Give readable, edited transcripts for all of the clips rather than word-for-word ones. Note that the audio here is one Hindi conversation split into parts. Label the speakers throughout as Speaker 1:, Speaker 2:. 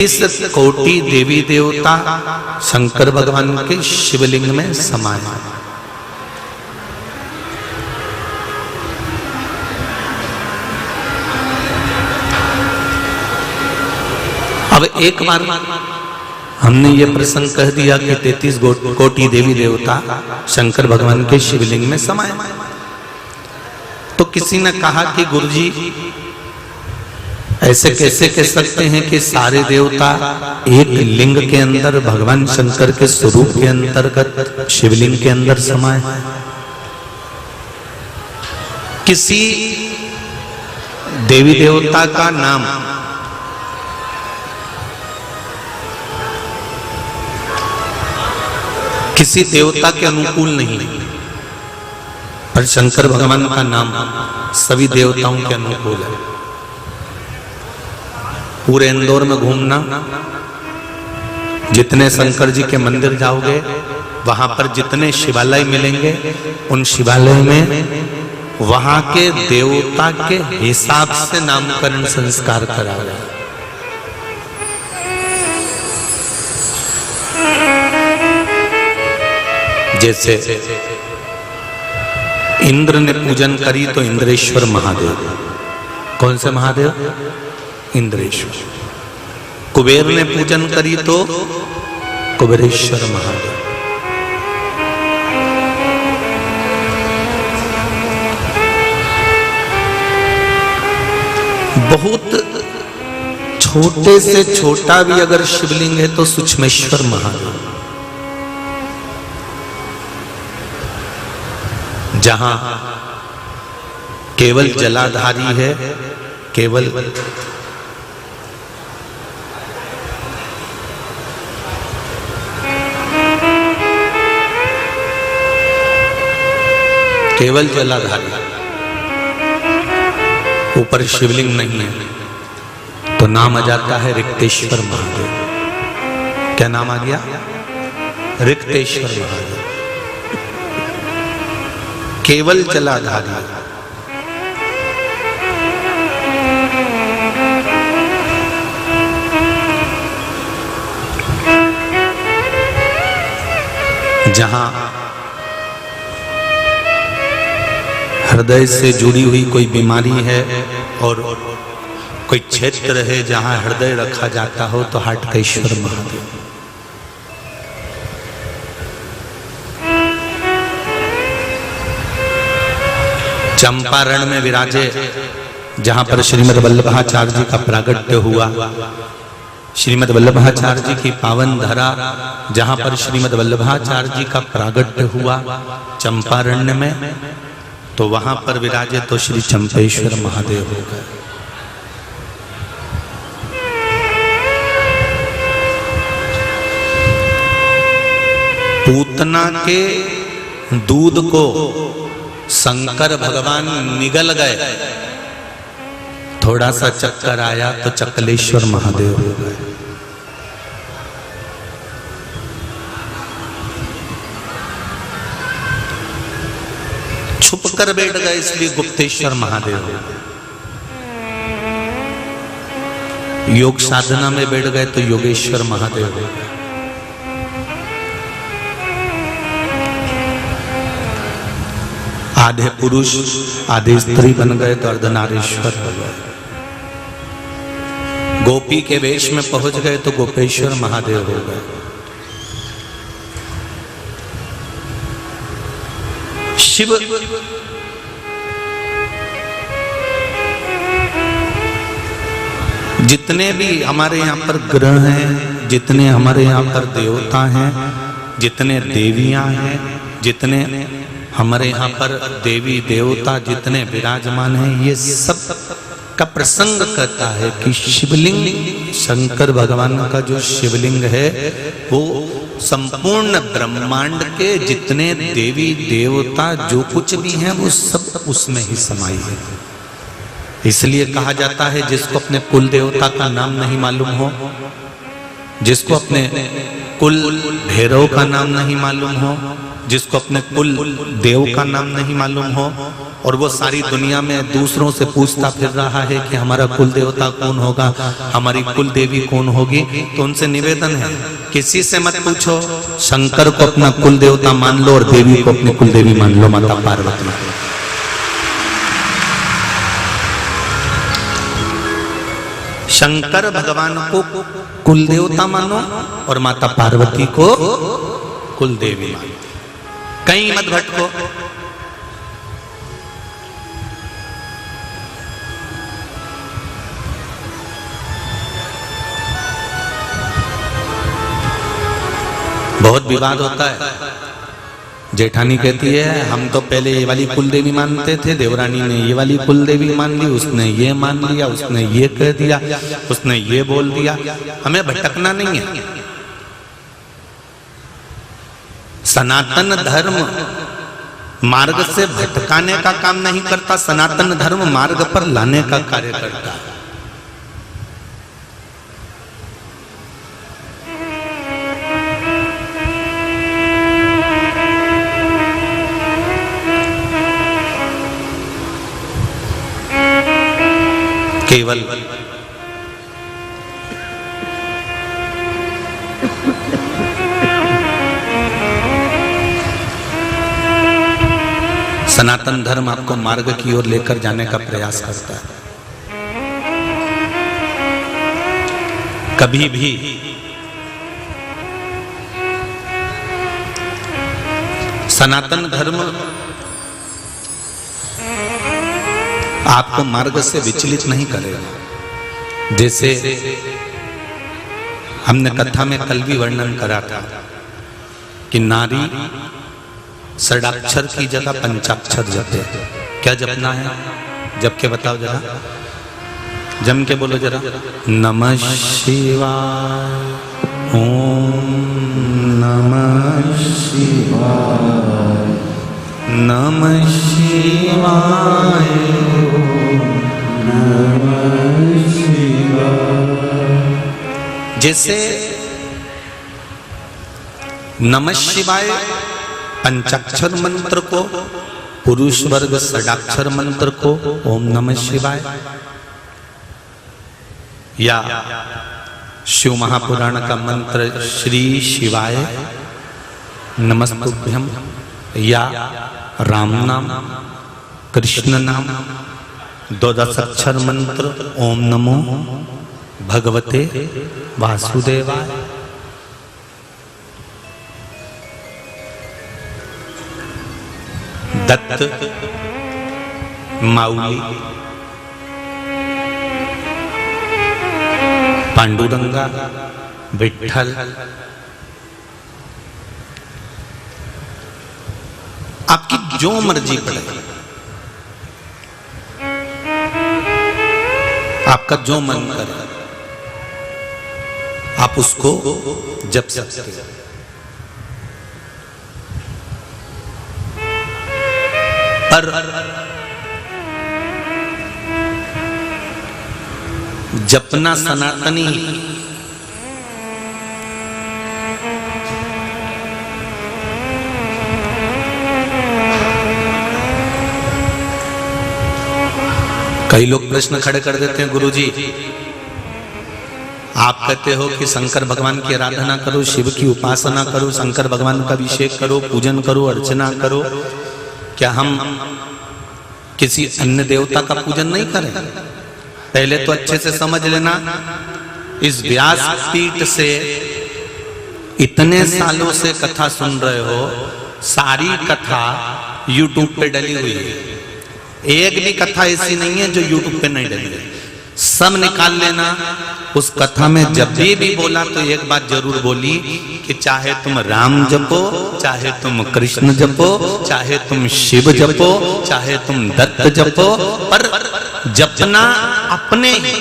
Speaker 1: इस कोटि देवी देवता शंकर भगवान के शिवलिंग में समाये हैं। अब एक बार हमने ये प्रसंग कह दिया कि 33 कोटि देवी देवता शंकर भगवान के शिवलिंग में समाये, तो किसी ने कहा कि गुरुजी ऐसे कैसे कह सकते हैं कि सारे देवता एक लिंग के अंदर भगवान शंकर के स्वरूप के अंतर्गत शिवलिंग के अंदर समाये? किसी देवी देवता का नाम किसी देवता के अनुकूल नहीं, पर शंकर भगवान का नाम सभी देवताओं के अनुकूल है। पूरे इंदौर में घूमना, जितने शंकर जी के मंदिर जाओगे वहां पर जितने शिवालय मिलेंगे, उन शिवालय में वहां के देवता के हिसाब से नामकरण संस्कार कराया। जैसे इंद्र ने पूजन करी तो इंद्रेश्वर महादेव। कौन से महादेव? इंद्रेश्वर। कुबेर ने पूजन करी तो कुबेरेश्वर महादेव। बहुत छोटे से छोटा भी अगर शिवलिंग है तो सूक्ष्मेश्वर महादेव। जहां केवल जलाधारी है, केवल जलाधारी, ऊपर शिवलिंग नहीं है, तो नाम आ जाता है रिक्तेश्वर महादेव। क्या नाम आ गया? रिक्तेश्वर महादेव। केवल जलाधारी। जहां हृदय से जुड़ी हुई कोई बीमारी है और कोई क्षेत्र है जहां हृदय रखा जाता हो, तो हाटकेश्वर महादेव। चंपारण में विराजे, जहां पर श्रीमद् वल्लभाचार्य जी का प्रागट्य हुआ। श्रीमद् वल्लभाचार्य जी की पावन धरा, जहां पर श्रीमद् वल्लभाचार्य जी का प्रागट्य हुआ चंपारण्य में, तो वहां पर विराजे तो श्री चंपेश्वर महादेव हो गए। पूतना के दूध को शंकर भगवान निगल गए, थोड़ा सा चक्कर आया तो चकलेश्वर महादेव हो गए। छुप कर बैठ गए, इसलिए गुप्तेश्वर महादेव हो गए। योग साधना में बैठ गए तो योगेश्वर महादेव हो गए। आधे पुरुष आधे स्त्री बन गए तो अर्धनारीश्वर हो गए। गोपी के वेश में पहुंच गए तो गोपेश्वर महादेव हो गए। शिव जितने भी हमारे यहाँ पर ग्रह हैं, जितने हमारे यहाँ पर देवता हैं, जितने देवियां हैं, जितने हमारे यहाँ पर देवी देवता जितने विराजमान हैं, ये सब का प्रसंग कहता है कि शिवलिंग शंकर भगवान का जो शिवलिंग है वो संपूर्ण ब्रह्मांड के जितने देवी देवता जो कुछ भी हैं वो सब उसमें ही समाई है। इसलिए कहा जाता है जिसको अपने कुल देवता का नाम नहीं मालूम हो, जिसको अपने कुल भैरव का नाम नहीं मालूम हो, जिसको अपने कुल देव का नाम नहीं मालूम हो, और वो सारी दुनिया में दूसरों से पूछता फिर रहा है कि हमारा कुल देवता कौन होगा, हमारी कुल देवी कौन होगी, तो उनसे निवेदन है किसी से मत पूछो, शंकर को अपना कुल देवता मान लो और देवी को अपनी कुल देवी मान लो, माता पार्वती। शंकर भगवान को कुल देवता मानो और माता पार्वती को कुल देवी मानो, कहीं मत भटको। बहुत विवाद होता है। जेठानी कहती है हम तो पहले ये वाली कुल देवी मानते थे, देवरानी ने ये वाली कुल देवी मान ली, उसने ये मान लिया, उसने ये कह दिया, उसने ये बोल दिया। हमें भटकना नहीं है। सनातन धर्म मार्ग से भटकाने का काम नहीं करता, सनातन धर्म मार्ग पर लाने का कार्य करता है। केवल सनातन धर्म आपको मार्ग की ओर लेकर जाने का प्रयास करता है। कभी भी सनातन धर्म आपको मार्ग से विचलित नहीं करेगा। जैसे हमने कथा में कल भी वर्णन करा था कि नारी षडाक्षर की जगह पंचाक्षर जपे। क्या जपना है? जप के बताओ जरा, जम के बोलो जरा। नमः शिवाय, ओम नमः शिवाय, नमः शिवाय, नमः शिवाय। जैसे नमः शिवाय पंचाक्षर मंत्र को, पुरुष वर्ग षडाक्षर मंत्र को ओम नमः शिवाय, या शिव महापुराण का मंत्र श्री शिवाय नमस्तुभ्यम, या राम नाम, कृष्ण नाम, 12 अक्षर मंत्र ओम नमो भगवते वासुदेवाय। दत्त, माउली, पांडुरंगा, विठ्ठल, आपकी जो मर्जी पड़े, आपका जो मन करे आप उसको जप सकते हैं। पर जपना सनातनी, कई लोग प्रश्न खड़े कर देते हैं, गुरुजी आप कहते हो कि शंकर भगवान की आराधना करो, शिव की उपासना करो, शंकर भगवान का अभिषेक करो, पूजन करो, अर्चना करो, क्या हम किसी अन्य देवता का पूजन नहीं करें? पहले तो अच्छे से समझ लेना, इस व्यास पीठ से इतने सालों से कथा सुन रहे हो, सारी कथा YouTube पे डली हुई है। एक भी कथा ऐसी नहीं है जो YouTube पे नहीं डली है, सब निकाल लेना। उस कथा में जब भी बोला तो एक बात जरूर बोली कि चाहे तुम राम जपो, चाहे तुम कृष्ण जपो, चाहे तुम शिव जपो, चाहे तुम दत्त जपो, पर जपना अपने ही।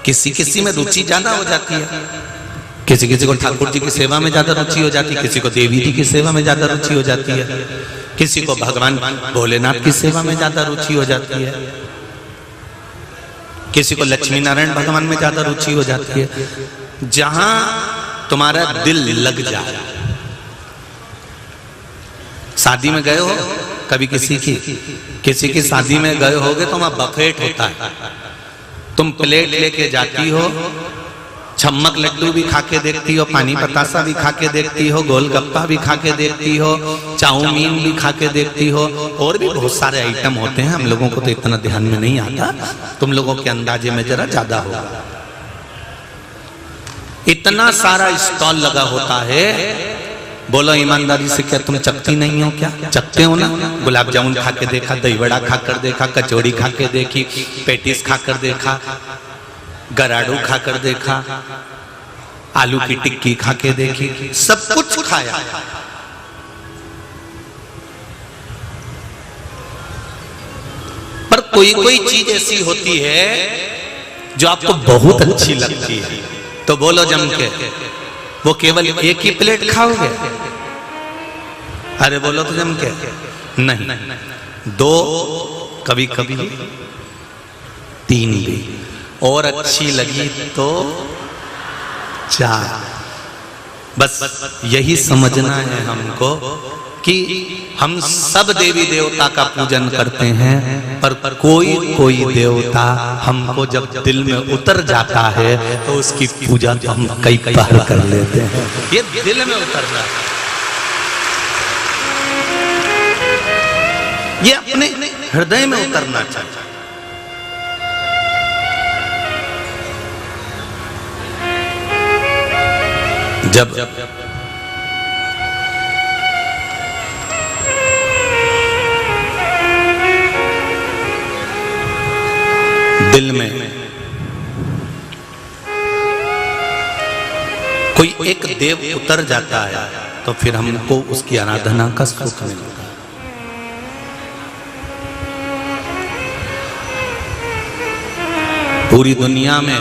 Speaker 1: किसी किसी में रुचि ज्यादा हो जाती है, किसी किसी को ठाकुर जी की सेवा में ज्यादा रुचि हो जाती है, किसी को देवी जी की सेवा में ज्यादा रुचि हो जाती है, किसी को भगवान भोलेनाथ की सेवा में ज्यादा रुचि हो जाती है। किसी को लक्ष्मी नारायण भगवान में ज्यादा रुचि हो जाती है। जहां तुम्हारा दिल लग जाए, शादी में गए हो कभी किसी की शादी में गए होगे तो वहां बफेट होता है। तुम प्लेट लेके जाती हो, छम्मक लड्डू भी खा के देखती हो, पानी बतासा भी खा के देखती हो, गोलगप्पा भी खा के देखती हो, चाउमीन भी खा के देखती हो, और भी बहुत सारे आइटम होते हैं। हम लोगों को तो इतना ध्यान में नहीं आता, तुम लोगों के अंदाजे में जरा ज्यादा होगा। इतना सारा स्टॉल लगा होता है। बोलो ईमानदारी से, क्या तुम चखती नहीं हो? क्या चखते हो ना? गुलाब जामुन खा के देखा, दही बड़ा खाकर देखा, कचौड़ी खा के देखी, पेटिस खाकर देखा, गराडू खाकर देखा, आलू की टिक्की खा के देखी, सब कुछ खाया। पर कोई कोई चीज ऐसी होती है जो आपको बहुत अच्छी लगती है, तो बोलो जम के, वो केवल एक ही प्लेट खाओगे? अरे बोलो तो जम के, नहीं, दो, कभी कभी तीन भी, और अच्छी लगी तो चार। बस यही समझना है हमको कि हम सब देवी देवता का पूजन करते हैं, पर कोई कोई देवता हमको जब दिल में उतर जाता है तो उसकी पूजा तो हम कई बार कर लेते हैं। ये दिल में उतरना, ये अपने हृदय में उतरना चाहिए। जब दिल में कोई एक देव उतर जाता है तो फिर हमको उसकी आराधना का सुख मिलता है। पूरी दुनिया में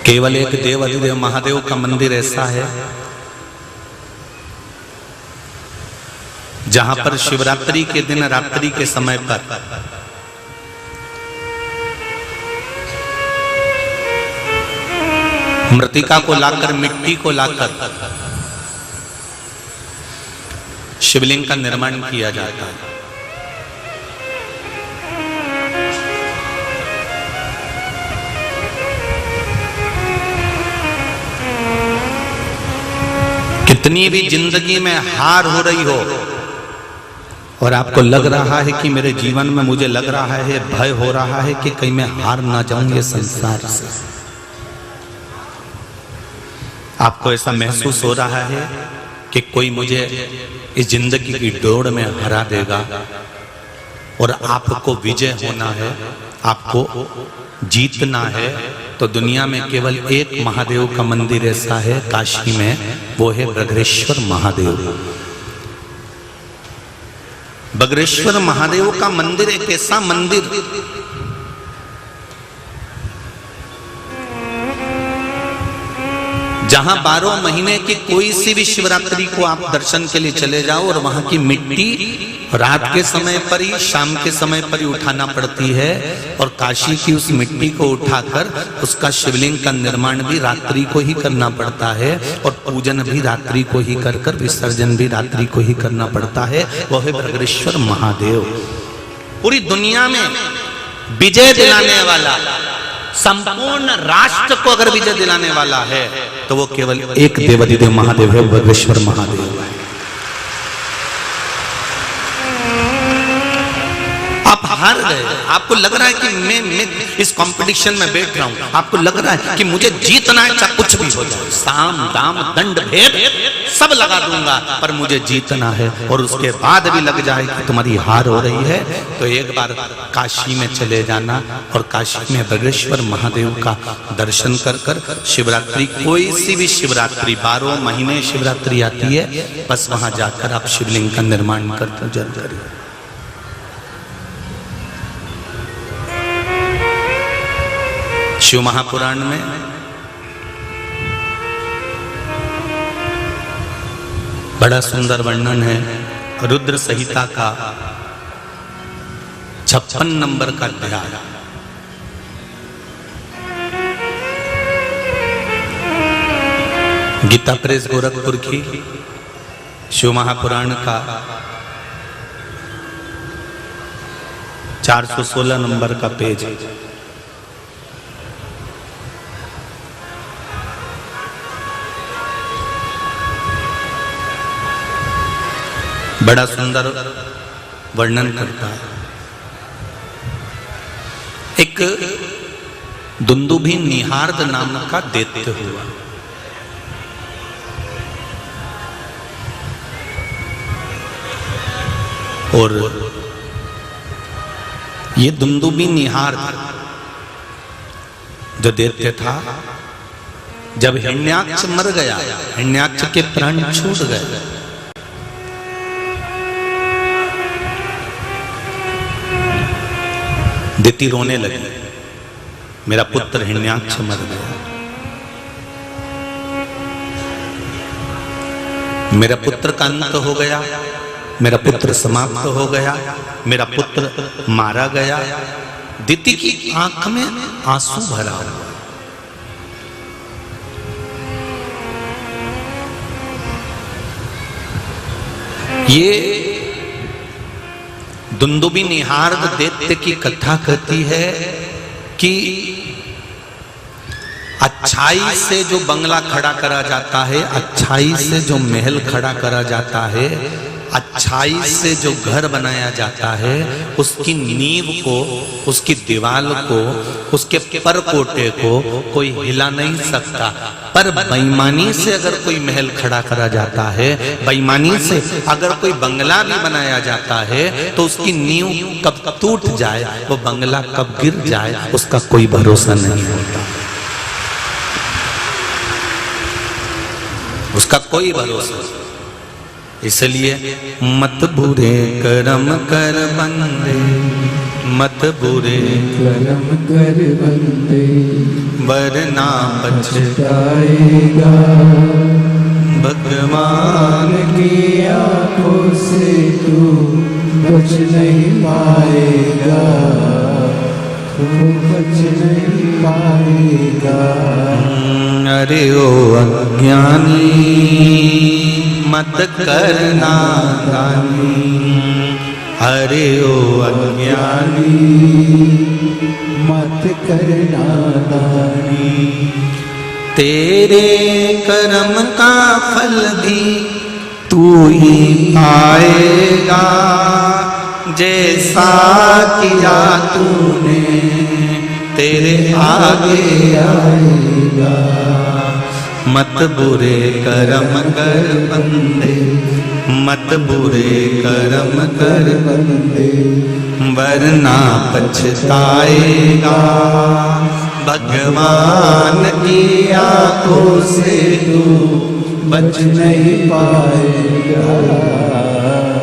Speaker 1: केवल एक देव अधिदेव महादेव का मंदिर ऐसा है जहां पर शिवरात्रि के दिन रात्रि के समय पर मृतिका को लाकर, मिट्टी को लाकर शिवलिंग का निर्माण किया जाता है। कितनी भी जिंदगी में हार हो रही हो और आपको लग रहा है कि मेरे जीवन में, मुझे लग रहा है, भय हो रहा है कि कहीं मैं हार ना जाऊं ये संसार से, आपको ऐसा महसूस हो रहा है कि कोई मुझे इस जिंदगी की दौड़ में हरा देगा और आपको विजय होना है, आपको जीतना है, तो दुनिया में केवल एक महादेव का मंदिर ऐसा है काशी में, वो है बगरेश्वर महादेव। बगरेश्वर महादेव का मंदिर एक ऐसा मंदिर जहां 12 महीने की कोई सी भी शिवरात्रि को आप दर्शन के लिए चले जाओ और वहां की मिट्टी रात के समय पर ही, शाम के समय पर ही उठाना पड़ती है, और काशी की उस मिट्टी को उठाकर उसका शिवलिंग का निर्माण भी रात्रि को ही करना पड़ता है, और पूजन भी रात्रि को ही कर कर विसर्जन भी रात्रि को ही करना पड़ता है। वह है बगरेश्वर महादेव। पूरी दुनिया में विजय दिलाने वाला, संपूर्ण राष्ट्र को अगर विजय दिलाने वाला है तो वो केवल एक देवाधिदेव महादेव है, बगरेश्वर महादेव है। आप हार गए, आपको लग रहा है कि मैं इस कंपटीशन में बैठ रहा हूं, आपको लग रहा है कि मुझे जीतना है, चाहे कुछ भी हो जाए, साम दाम दंड भेद सब लगा दूंगा, पर मुझे जीतना है। और उसके बाद भी लग जाए कि तुम्हारी हार हो रही है, तो एक बार काशी में चले जाना और काशी में बगरेश्वर महादेव का दर्शन कर कर शिवरात्रि, कोई सी भी शिवरात्रि, 12 महीने शिवरात्रि आती है, बस वहां जाकर आप शिवलिंग का निर्माण करते जरूर करिए। शिव महापुराण में बड़ा सुंदर वर्णन है रुद्र संहिता का 56 नंबर का अध्याय। गीता प्रेस गोरखपुर की शिव महापुराण का 416 नंबर का पेज। बड़ा सुंदर वर्णन करता है। एक दुंदुभी निहार्द नाम का दैत्य हुआ। और ये दुंदुभी निहार्द जो दैत्य था, जब हिरण्याक्ष मर गया, हिरण्याक्ष के प्राण छूट गए, दिति रोने लगी, मेरा पुत्र हिरण्याक्ष मर गया, मेरा पुत्र का अंत हो गया, मेरा पुत्र समाप्त हो गया, मेरा पुत्र मारा गया। दिति की आंख में आंसू भरा हुआ। ये दुंदुभी निहार्द दैत्य की कथा कहती है कि अच्छाई से जो बंगला खड़ा करा जाता है, अच्छाई से जो महल खड़ा करा जाता है, अच्छाई से जो घर बनाया जाता है, उसकी नींव को, उसकी दीवार को, उसके परकोटे को कोई हिला नहीं सकता। पर बेईमानी से अगर कोई महल खड़ा करा जाता है, बेईमानी से अगर कोई बंगला भी बनाया जाता है, तो उसकी नींव कब टूट जाए, वो बंगला कब गिर जाए, उसका कोई भरोसा नहीं होता, उसका कोई भरोसा। इसलिए मत बुरे कर्म कर बंदे, मत बुरे
Speaker 2: कर्म कर बंदे,
Speaker 1: वरना
Speaker 2: पछताएगा।
Speaker 1: भगवान
Speaker 2: की आंखों से तू बच नहीं पाएगा, तू बच नहीं पाएगा।
Speaker 1: अरे ओ अज्ञानी मत करना दानी, अरे ओ अज्ञानी
Speaker 2: मत करना दानी।
Speaker 1: तेरे कर्म का फल भी तू ही पाएगा, जैसा किया तूने तेरे आगे आएगा। मत बुरे कर्म कर बंदे, मत बुरे कर्म कर
Speaker 2: बंदे,
Speaker 1: वरना पछताएगा। भगवान की आंखों से तू
Speaker 2: बच नहीं पाएगा,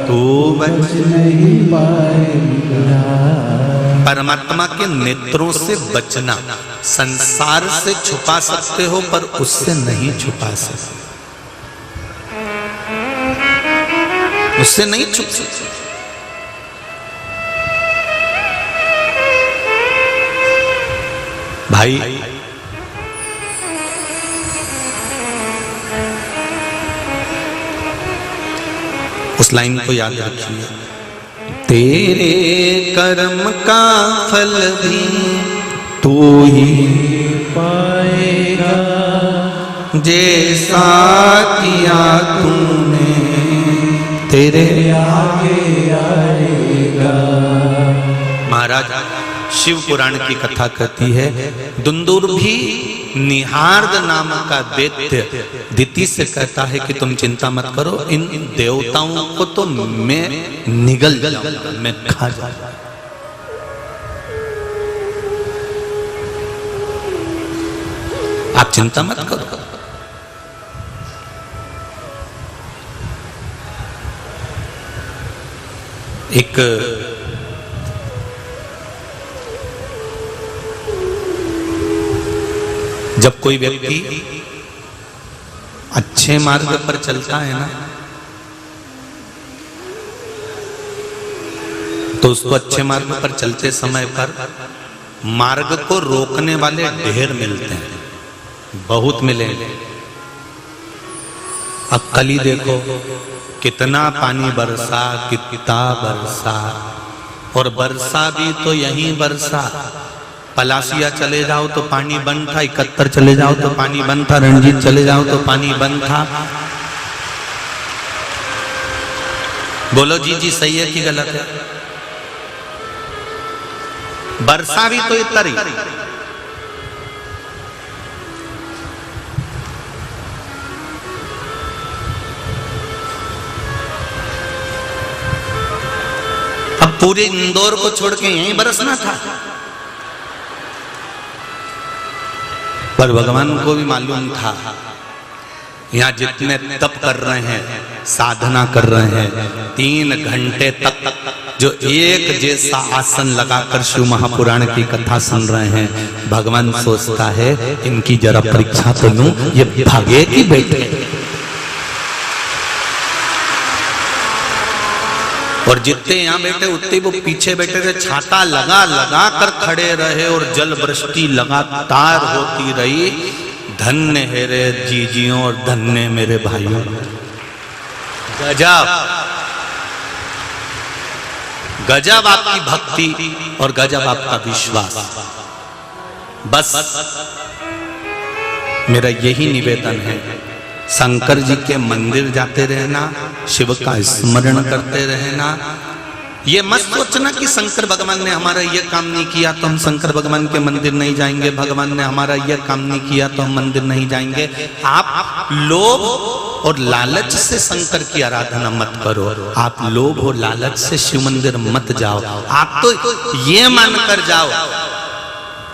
Speaker 1: तू
Speaker 2: बच नहीं पाएगा।
Speaker 1: परमात्मा के नेत्रों से बचना, संसार से छुपा सकते हो पर उससे नहीं छुपा सकते, उससे नहीं छुप सकते। भाई उस लाइन को याद रखिए, तेरे कर्म का फल भी तू ही
Speaker 2: पाएगा,
Speaker 1: जैसा किया तूने तेरे
Speaker 2: आगे आएगा।
Speaker 1: महाराज शिव पुराण की कथा कहती है, दुंदुभी निहार्द नाम का दैत्य दिति से कहता है कि तुम चिंता मत करो, इन देवताओं को तो मैं निगल जाऊंगा, मैं खा जाऊंगा। आप चिंता मत करो। एक जब कोई व्यक्ति अच्छे मार्ग पर चलता है ना, तो उसको अच्छे मार्ग पर चलते समय पर मार्ग को रोकने वाले ढेर मिलते हैं, बहुत मिलेंगे। अब कल ही देखो कितना पानी बरसा, कितना बरसा, और बरसा भी तो यहीं बरसा। पलासिया चले जाओ तो पानी बंद था, 71 चले जाओ तो पानी बंद था, रणजीत चले जाओ तो पानी बंद था। बोलो जी सही है कि गलत है? बरसा भी तो इतना ही। अब पूरे इंदौर को छोड़ के यहीं बरसना था, पर भगवान को भी मालूम था यहाँ जितने तप कर रहे हैं, साधना कर रहे हैं, 3 घंटे तक जो एक जैसा आसन लगाकर शिव महापुराण की कथा सुन रहे हैं, भगवान सोचता है इनकी जरा परीक्षा तो लूं, ये भागे कि बैठे। और जितने यहाँ बैठे उतने वो पीछे बैठे थे, छाता लगा लगा कर खड़े रहे और जल वृष्टि लगातार होती रही। धन्य है रे जीजियों और धन्य मेरे भाइयों। गजब गजब आपकी भक्ति और गजब आपका विश्वास। बस मेरा यही निवेदन है, शंकर जी के मंदिर जाते रहना, शिव का स्मरण करते रहना। ये मत सोचना कि शंकर भगवान ने हमारा ये काम नहीं किया तो हम शंकर भगवान के मंदिर नहीं जाएंगे, भगवान ने हमारा ये काम नहीं किया तो हम मंदिर नहीं जाएंगे। आप लोभ और लालच से शंकर की आराधना मत करो, आप लोभ और लालच से शिव मंदिर मत जाओ। आप तो ये मानकर जाओ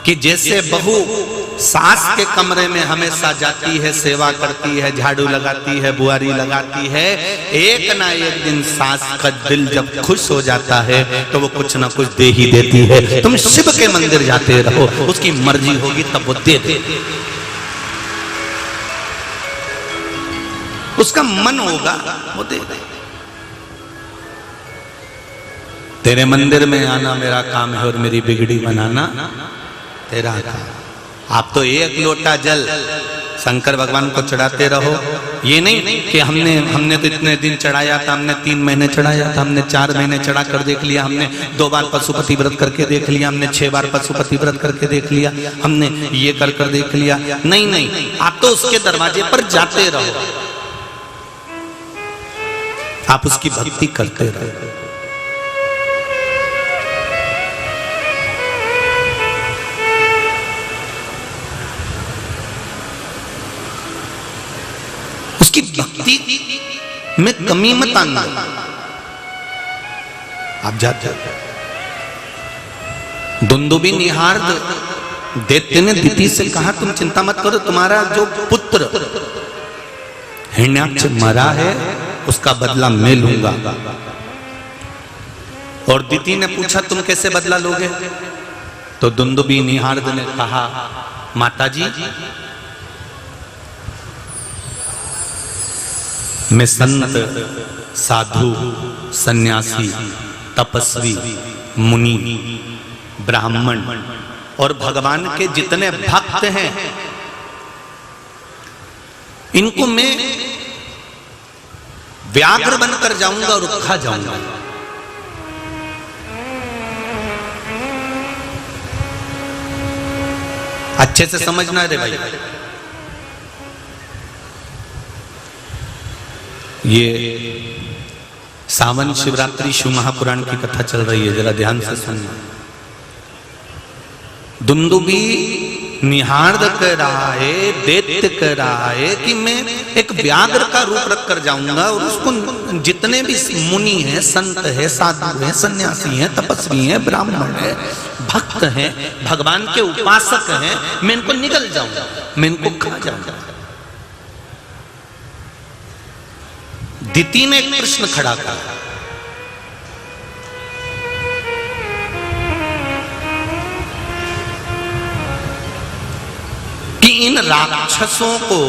Speaker 1: कि जैसे बहू सास के कमरे में हमेशा जाती है, सेवा करती है, झाड़ू लगाती है, बुआरी लगाती है, एक ना एक दिन सास का दिल जब खुश हो जाता है तो वो कुछ ना कुछ दे ही देती है। तुम शिव के मंदिर जाते रहो, उसकी मर्जी होगी तब वो दे दे, उसका मन होगा वो दे दे। तेरे मंदिर में आना मेरा काम है और मेरी बिगड़ी बनाना तेरा काम। आप तो एक लोटा जल शंकर भगवान को चढ़ाते रहो। ये नहीं कि हमने तो इतने दिन चढ़ाया था, हमने 3 महीने चढ़ाया था, हमने 4 महीने चढ़ा कर देख लिया, हमने 2 बार पशुपति व्रत करके देख लिया, हमने 6 बार पशुपति व्रत करके देख लिया, हमने ये कर देख लिया। नहीं नहीं, आप तो उसके दरवाजे पर जाते रहो, आप उसकी भक्ति करते रहो। उसकी भक्ति में कमी मत आना। आप जाते दुंदुबी निहार्द दैत्य ने दिति से कहा तुम चिंता मत करो, तुम्हारा जो पुत्र हिरण्याक्ष मरा है उसका बदला मैं लूंगा। और दिति ने पूछा तुम कैसे बदला लोगे? तो दुंदुबी निहार्द ने कहा माताजी मैं संत, साधु, सन्यासी, तपस्वी, मुनि, ब्राह्मण और भगवान के जितने भक्त हैं इनको मैं व्याघ्र बनकर जाऊंगा और खा जाऊंगा। अच्छे से समझना रे भाई, ये सावन शिवरात्रि शिव महापुराण की कथा चल रही है, जरा ध्यान से सुनना। दुंदुबी निहार्द कर रहा है, दैत्य कर रहा है कि मैं एक व्याघ्र का रूप रख कर जाऊंगा और उसको जितने भी मुनि हैं, संत है, साधु है, सन्यासी हैं, तपस्वी हैं, ब्राह्मण है, भक्त हैं, भगवान के उपासक हैं, मैं इनको निगल जाऊंगा, मैं इनको खा जाऊंगा। दिति ने एक प्रश्न खड़ा करा कि इन राक्षसों को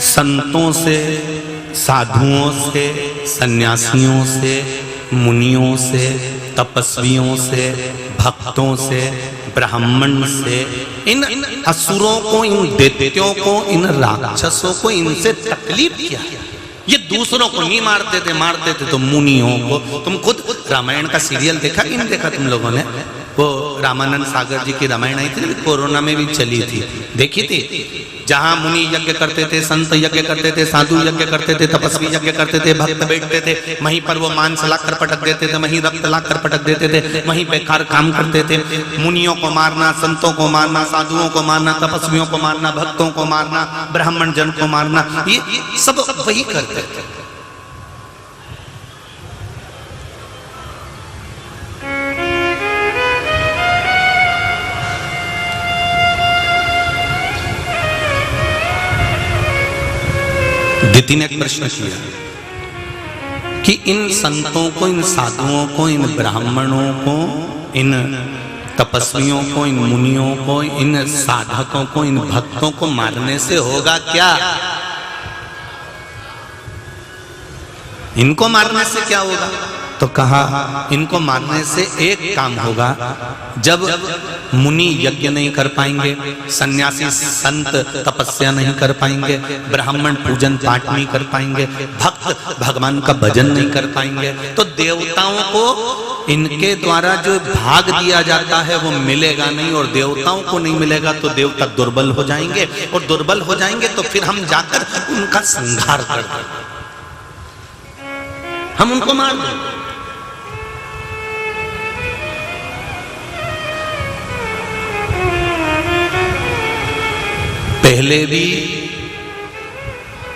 Speaker 1: संतों से, साधुओं से, सन्यासियों से, मुनियों से, तपस्वियों से, भक्तों से, ब्राह्मण से, इन असुरों को, इन दैत्यों को, इन राक्षसों को, इनसे तकलीफ क्या है। ये दूसरों को नहीं मारते थे तो मुनियों को। तुम खुद रामायण का सीरियल देखा कि नहीं देखा तुम लोगों ने? वो रामानंद सागर जी की रामायण आई थी ना, कोरोना में भी चली थी, देखी थी? जहां मुनि यज्ञ करते थे, संत यज्ञ करते थे, साधु यज्ञ करते थे, तपस्वी यज्ञ करते थे, भक्त बैठते थे, वहीं पर वो मांस लाकर पटक देते थे, वहीं रक्त लाकर पटक देते थे, वहीं बेकार काम करते थे। मुनियों को मारना, संतों को मारना, साधुओं को मारना, तपस्वियों को मारना, भक्तों को मारना, ब्राह्मण जन को मारना, ये सब वही करते थे। दिति ने एक प्रश्न किया कि इन संतों को, इन साधुओं को, इन ब्राह्मणों को, इन तपस्वियों को, इन मुनियों को, इन साधकों को, इन भक्तों को मारने से होगा क्या? इनको मारने से क्या होगा? तो कहा इनको मारने से एक काम होगा, जब मुनि यज्ञ नहीं कर पाएंगे, सन्यासी संत तपस्या नहीं कर पाएंगे, ब्राह्मण पूजन पाठ नहीं कर पाएंगे, भक्त भगवान का भजन नहीं कर पाएंगे, तो देवताओं को इनके द्वारा जो भाग दिया जाता है वो मिलेगा नहीं, और देवताओं को नहीं मिलेगा तो देवता दुर्बल हो जाएंगे, और दुर्बल हो जाएंगे तो फिर हम जाकर उनका संहार कर देंगे, हम उनको मार देंगे। पहले भी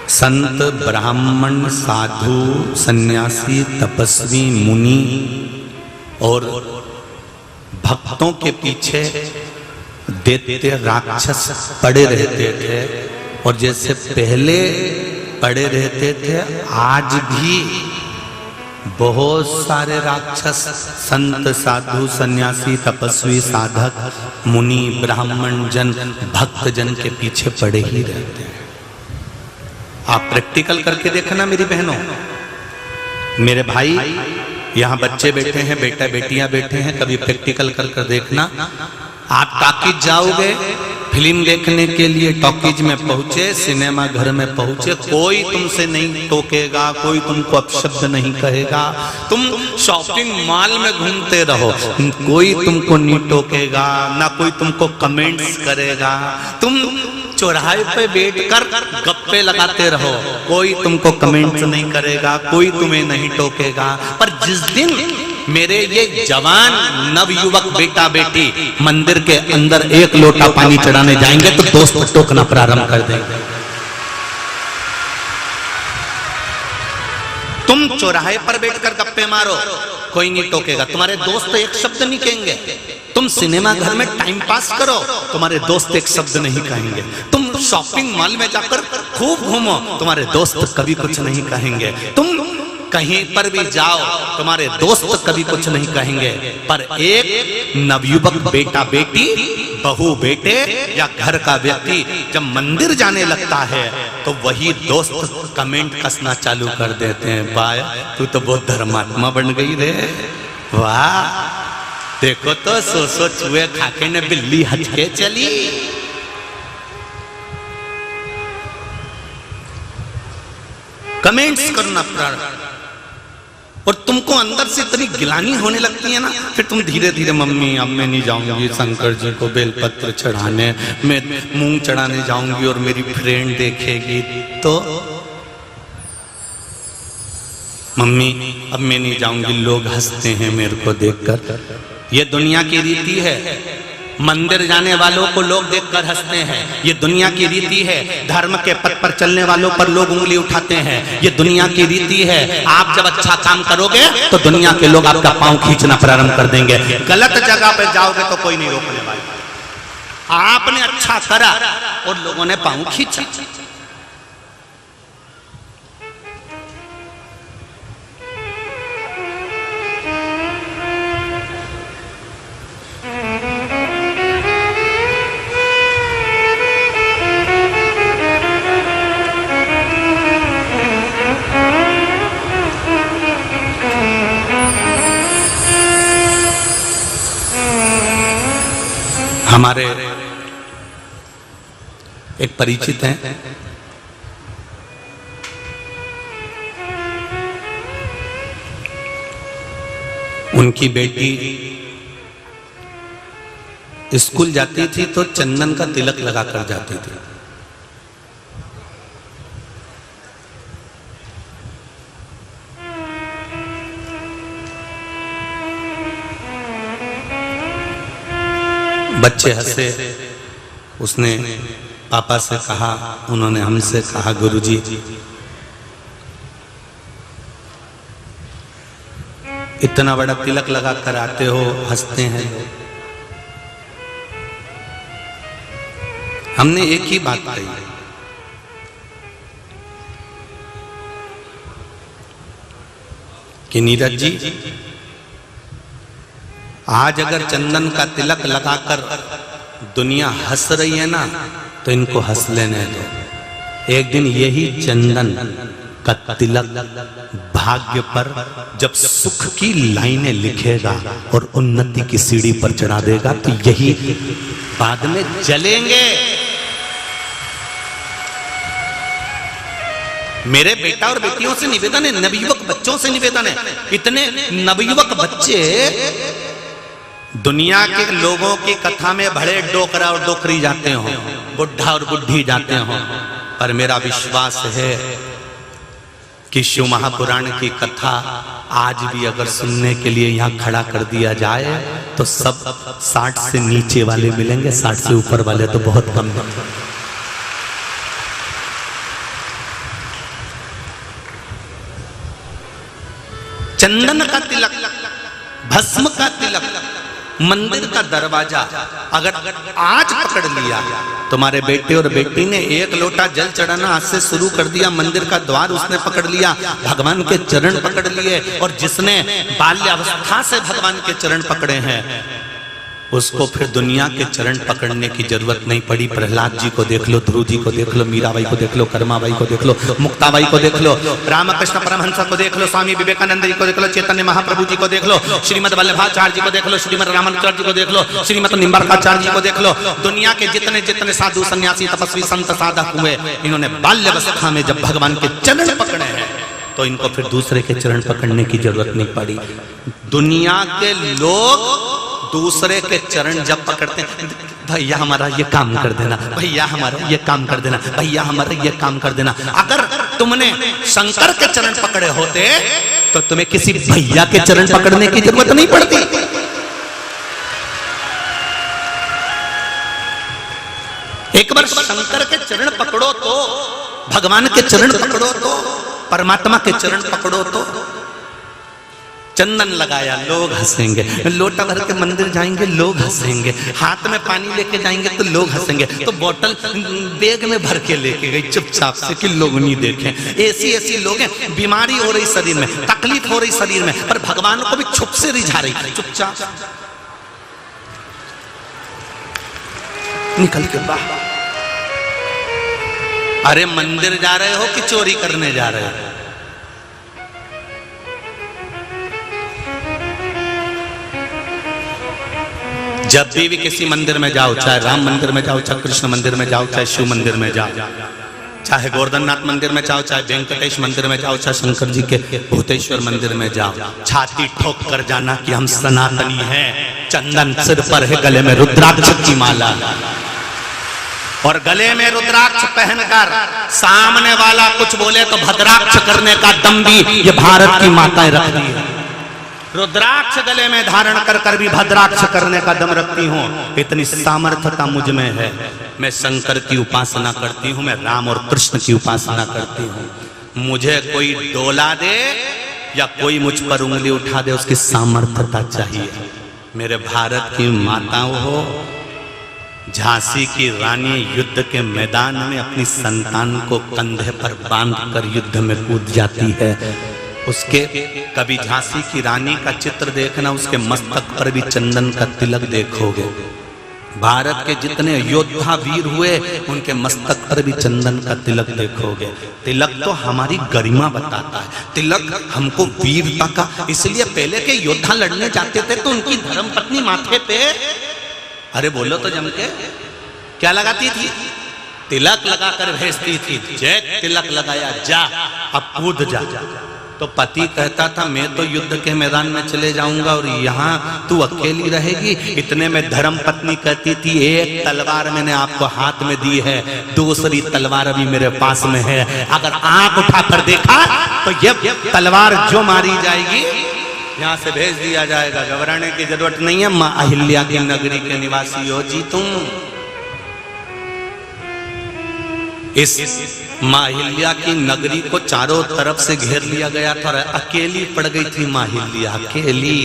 Speaker 1: संत, ब्राह्मण, साधु, सन्यासी, तपस्वी, मुनि और भक्तों के पीछे दैत्य राक्षस पड़े रहते थे, और जैसे पहले पड़े रहते थे आज भी बहुत सारे राक्षस संत, साधु, सन्यासी, तपस्वी, साधक, मुनि, ब्राह्मण जन, भक्त जन के पीछे पड़े ही रहते हैं। आप प्रैक्टिकल करके देखना मेरी बहनों, मेरे भाई, यहाँ बच्चे बैठे हैं, बेटा बेटियां बैठे हैं, कभी प्रैक्टिकल कर देखना। आप टॉकीज जाओगे, फिल्म देखने के लिए टॉकीज में पहुंचे, सिनेमा घर में पहुंचे, कोई तुमसे नहीं टोकेगा, कोई तुमको अपशब्द नहीं कहेगा। तुम शॉपिंग मॉल में घूमते रहो, कोई तुमको नहीं टोकेगा, ना कोई तुमको कमेंट्स करेगा। तुम चौराहे पे बैठकर गप्पे लगाते रहो, कोई तुमको कमेंट्स नहीं करेगा, कोई तुम्हें नहीं टोकेगा। पर जिस दिन मेरे ये जवान नवयुवक बेटा बेटी मंदिर के अंदर एक लोटा पानी चढ़ाने जाएंगे तो दोस्त टोकना प्रारंभ कर देंगे। तुम चौराहे पर बैठकर गप्पे मारो, कोई नहीं टोकेगा, तुम्हारे दोस्त एक शब्द नहीं कहेंगे। तुम सिनेमा घर में टाइम पास करो, तुम्हारे दोस्त एक शब्द नहीं कहेंगे। तुम शॉपिंग मॉल में जाकर खूब घूमो, तुम्हारे दोस्त कभी कुछ नहीं कहेंगे। तुम कहीं पर भी जाओ, तुम्हारे दोस्त कभी कुछ नहीं कहेंगे। पर एक नवयुवक बेटा बेटी, बहू बेटे या घर का व्यक्ति जब मंदिर जाने लगता है तो वही दोस्त कमेंट कसना चालू कर देते हैं, भाई तू तो बहुत धर्मात्मा बन गई रे, वाह देखो तो सो चूहे खाके ने बिल्ली हज के चली। कमेंट्स करना प्रारंभ, और तुमको अंदर से इतनी गिलानी होने लगती है ना, फिर तुम धीरे धीरे मम्मी अब मैं नहीं जाऊंगी शंकर जी को बेलपत्र चढ़ाने, मैं मूंग चढ़ाने जाऊंगी और मेरी फ्रेंड देखेगी तो मम्मी अब मैं नहीं जाऊंगी, लोग हंसते हैं मेरे को देखकर। ये दुनिया की रीति है, मंदिर जाने वालों को लोग देखकर हंसते हैं, ये दुनिया की रीति है। धर्म के पथ पर चलने वालों पर लोग उंगली उठाते हैं, ये दुनिया की रीति है। आप जब अच्छा काम करोगे तो दुनिया के लोग आपका पांव खींचना प्रारंभ कर देंगे। गलत जगह पर जाओगे तो कोई नहीं रोकने वाला। आपने अच्छा करा और लोगों ने पांव खींचा। हमारे एक परिचित हैं, उनकी बेटी स्कूल जाती थी तो चंदन का तिलक लगा कर जाती थी। बच्चे हंसे, उसने पापा से कहा, उन्होंने हमसे कहा, गुरुजी इतना बड़ा तिलक लगा कर आते हो, हंसते हैं लोग। हमने एक ही बात कही कि नीरज जी, आज अगर चंदन का तिलक लगाकर दुनिया हंस रही है ना, तो इनको हंस लेने दो। एक दिन यही चंदन का तिलक भाग्य पर जब सुख की लाइनें लिखेगा और उन्नति की सीढ़ी पर चढ़ा देगा, तो यही बाद में जलेंगे। मेरे बेटा और बेटियों से निवेदन है, नवयुवक बच्चों से निवेदन है, इतने नवयुवक बच्चे दुनिया के लोगों की कथा में भले डोकरा और डोकरी जाते हो, बुढ़ा और बुढ़ी जाते हो, पर मेरा विश्वास है कि शिव महापुराण की कथा आज भी अगर सुनने के लिए यहाँ खड़ा कर दिया जाए तो सब 60 से नीचे वाले मिलेंगे, 60 से ऊपर वाले तो बहुत कम हैं। चंदन का तिलक, भस्म का तिलक, मंदिर का दरवाजा अगर आज पकड़ लिया, तुम्हारे बेटे और बेटी ने एक लोटा जल चढ़ाना आज से शुरू कर दिया, मंदिर का द्वार उसने पकड़ लिया, भगवान के चरण पकड़ लिए, और जिसने बाल्यावस्था से भगवान के चरण पकड़े हैं उसको फिर दुनिया के चरण पकड़ने की जरूरत नहीं पड़ी। प्रहलाद जी को देख लो, ध्रुव जी को देख लो, मीराबाई को देख लो, कर्माबाई को देख लो, मुक्ताबाई को देख लो, रामकृष्ण परमहंस को देख लो, स्वामी विवेकानंद जी को देख लो, चैतन्य महाप्रभु जी को देख लो, श्रीमद वल्लभाचार्य जी को देख लो, श्रीमद रामानुजाचार्य जी को देख लो, श्रीमद निम्बार्काचार्य जी को देख लो। दुनिया के जितने जितने साधु सन्यासी तपस्वी संत साधक हुए, इन्होंने बाल्यावस्था में जब भगवान के चरण पकड़े हैं तो इनको फिर दूसरे के चरण पकड़ने की जरूरत नहीं पड़ी। दुनिया के लोग दूसरे के चरण जब पकड़ते हैं, भैया हमारा ये काम कर देना, भैया हमारा ये काम कर देना, भैया हमारा ये काम कर देना। अगर तुमने शंकर के चरण पकड़े होते तो तुम्हें किसी भैया के चरण पकड़ने की जरूरत नहीं पड़ती। एक बार शंकर के चरण पकड़ो तो, भगवान के चरण पकड़ो तो, परमात्मा के चरण पकड़ो तो, चंदन लगाया लोग हंसेंगे, लोटा भर के मंदिर जाएंगे लोग हंसेंगे, हाथ में पानी लेके जाएंगे तो लोग हंसेंगे, तो बोतल बैग में भर के लेके गई चुपचाप से कि लोग नहीं देखें। ऐसी लोग हैं, बीमारी हो रही शरीर में, तकलीफ हो रही शरीर में, पर भगवान को भी छुप से रिझा रही, चुपचाप निकल के बाहर। अरे मंदिर जा रहे हो कि चोरी करने जा रहे हो? जब भी किसी मंदिर में जाओ, चाहे राम मंदिर में जाओ, चाहे कृष्ण मंदिर में जाओ, चाहे शिव मंदिर में जाओ, चाहे गोवर्धननाथ मंदिर में जाओ, चाहे वेंकटेश मंदिर में जाओ, चाहे शंकर जी के भूतेश्वर मंदिर में जाओ, छाती ठोक कर जाना कि हम सनातनी हैं। चंदन सिर पर है, गले में रुद्राक्ष की माला, और गले में रुद्राक्ष पहनकर सामने वाला कुछ बोले तो भद्राक्ष करने का दम भी ये भारत की माताएं रखती है। रुद्राक्ष गले में धारण कर कर भी भद्राक्ष करने का दम रखती हूँ। इतनी सामर्थ्यता मुझ में है। मैं शंकर की उपासना करती हूँ, मैं राम और कृष्ण की उपासना करती हूँ। मुझे कोई डोला दे या कोई मुझ पर उंगली उठा दे, उसकी सामर्थ्यता चाहिए। मेरे भारत की माताओं हो, झांसी की रानी युद्ध के मैदान में अपनी संतान को कंधे पर बांधकर युद्ध में कूद जाती है। उसके कभी झांसी की रानी का चित्र देखना, उसके मस्तक पर भी चंदन का तिलक देखोगे। भारत के जितने योद्धा वीर हुए, उनके मस्तक पर भी चंदन का तिलक देखोगे। तिलक तो हमारी गरिमा बताता है, तिलक हमको वीरता का। इसलिए पहले के योद्धा लड़ने जाते थे तो उनकी धर्मपत्नी माथे पे अरे बोलो तो जम के। क्या लगाती थी? तिलक लगाकर भेजती थी, जय तिलक लगाया जा, अब कूद जा। तो पति कहता था मैं तो युद्ध के मैदान में चले जाऊंगा और यहाँ तू अकेली रहेगी। इतने में धर्म पत्नी कहती थी एक तलवार मैंने आपको हाथ में दी है, दूसरी तलवार अभी मेरे पास में है, अगर आंख उठाकर देखा तो ये तलवार जो मारी जाएगी यहाँ से भेज दिया जाएगा, घबराने की जरूरत नहीं है। माँ अहिल्या की नगरी के निवासी हो जी तुम। इस माँ अहिल्या की नगरी को चारों तरफ से घेर लिया गया था और अकेली पड़ गई थी माँ अहिल्या, अकेली।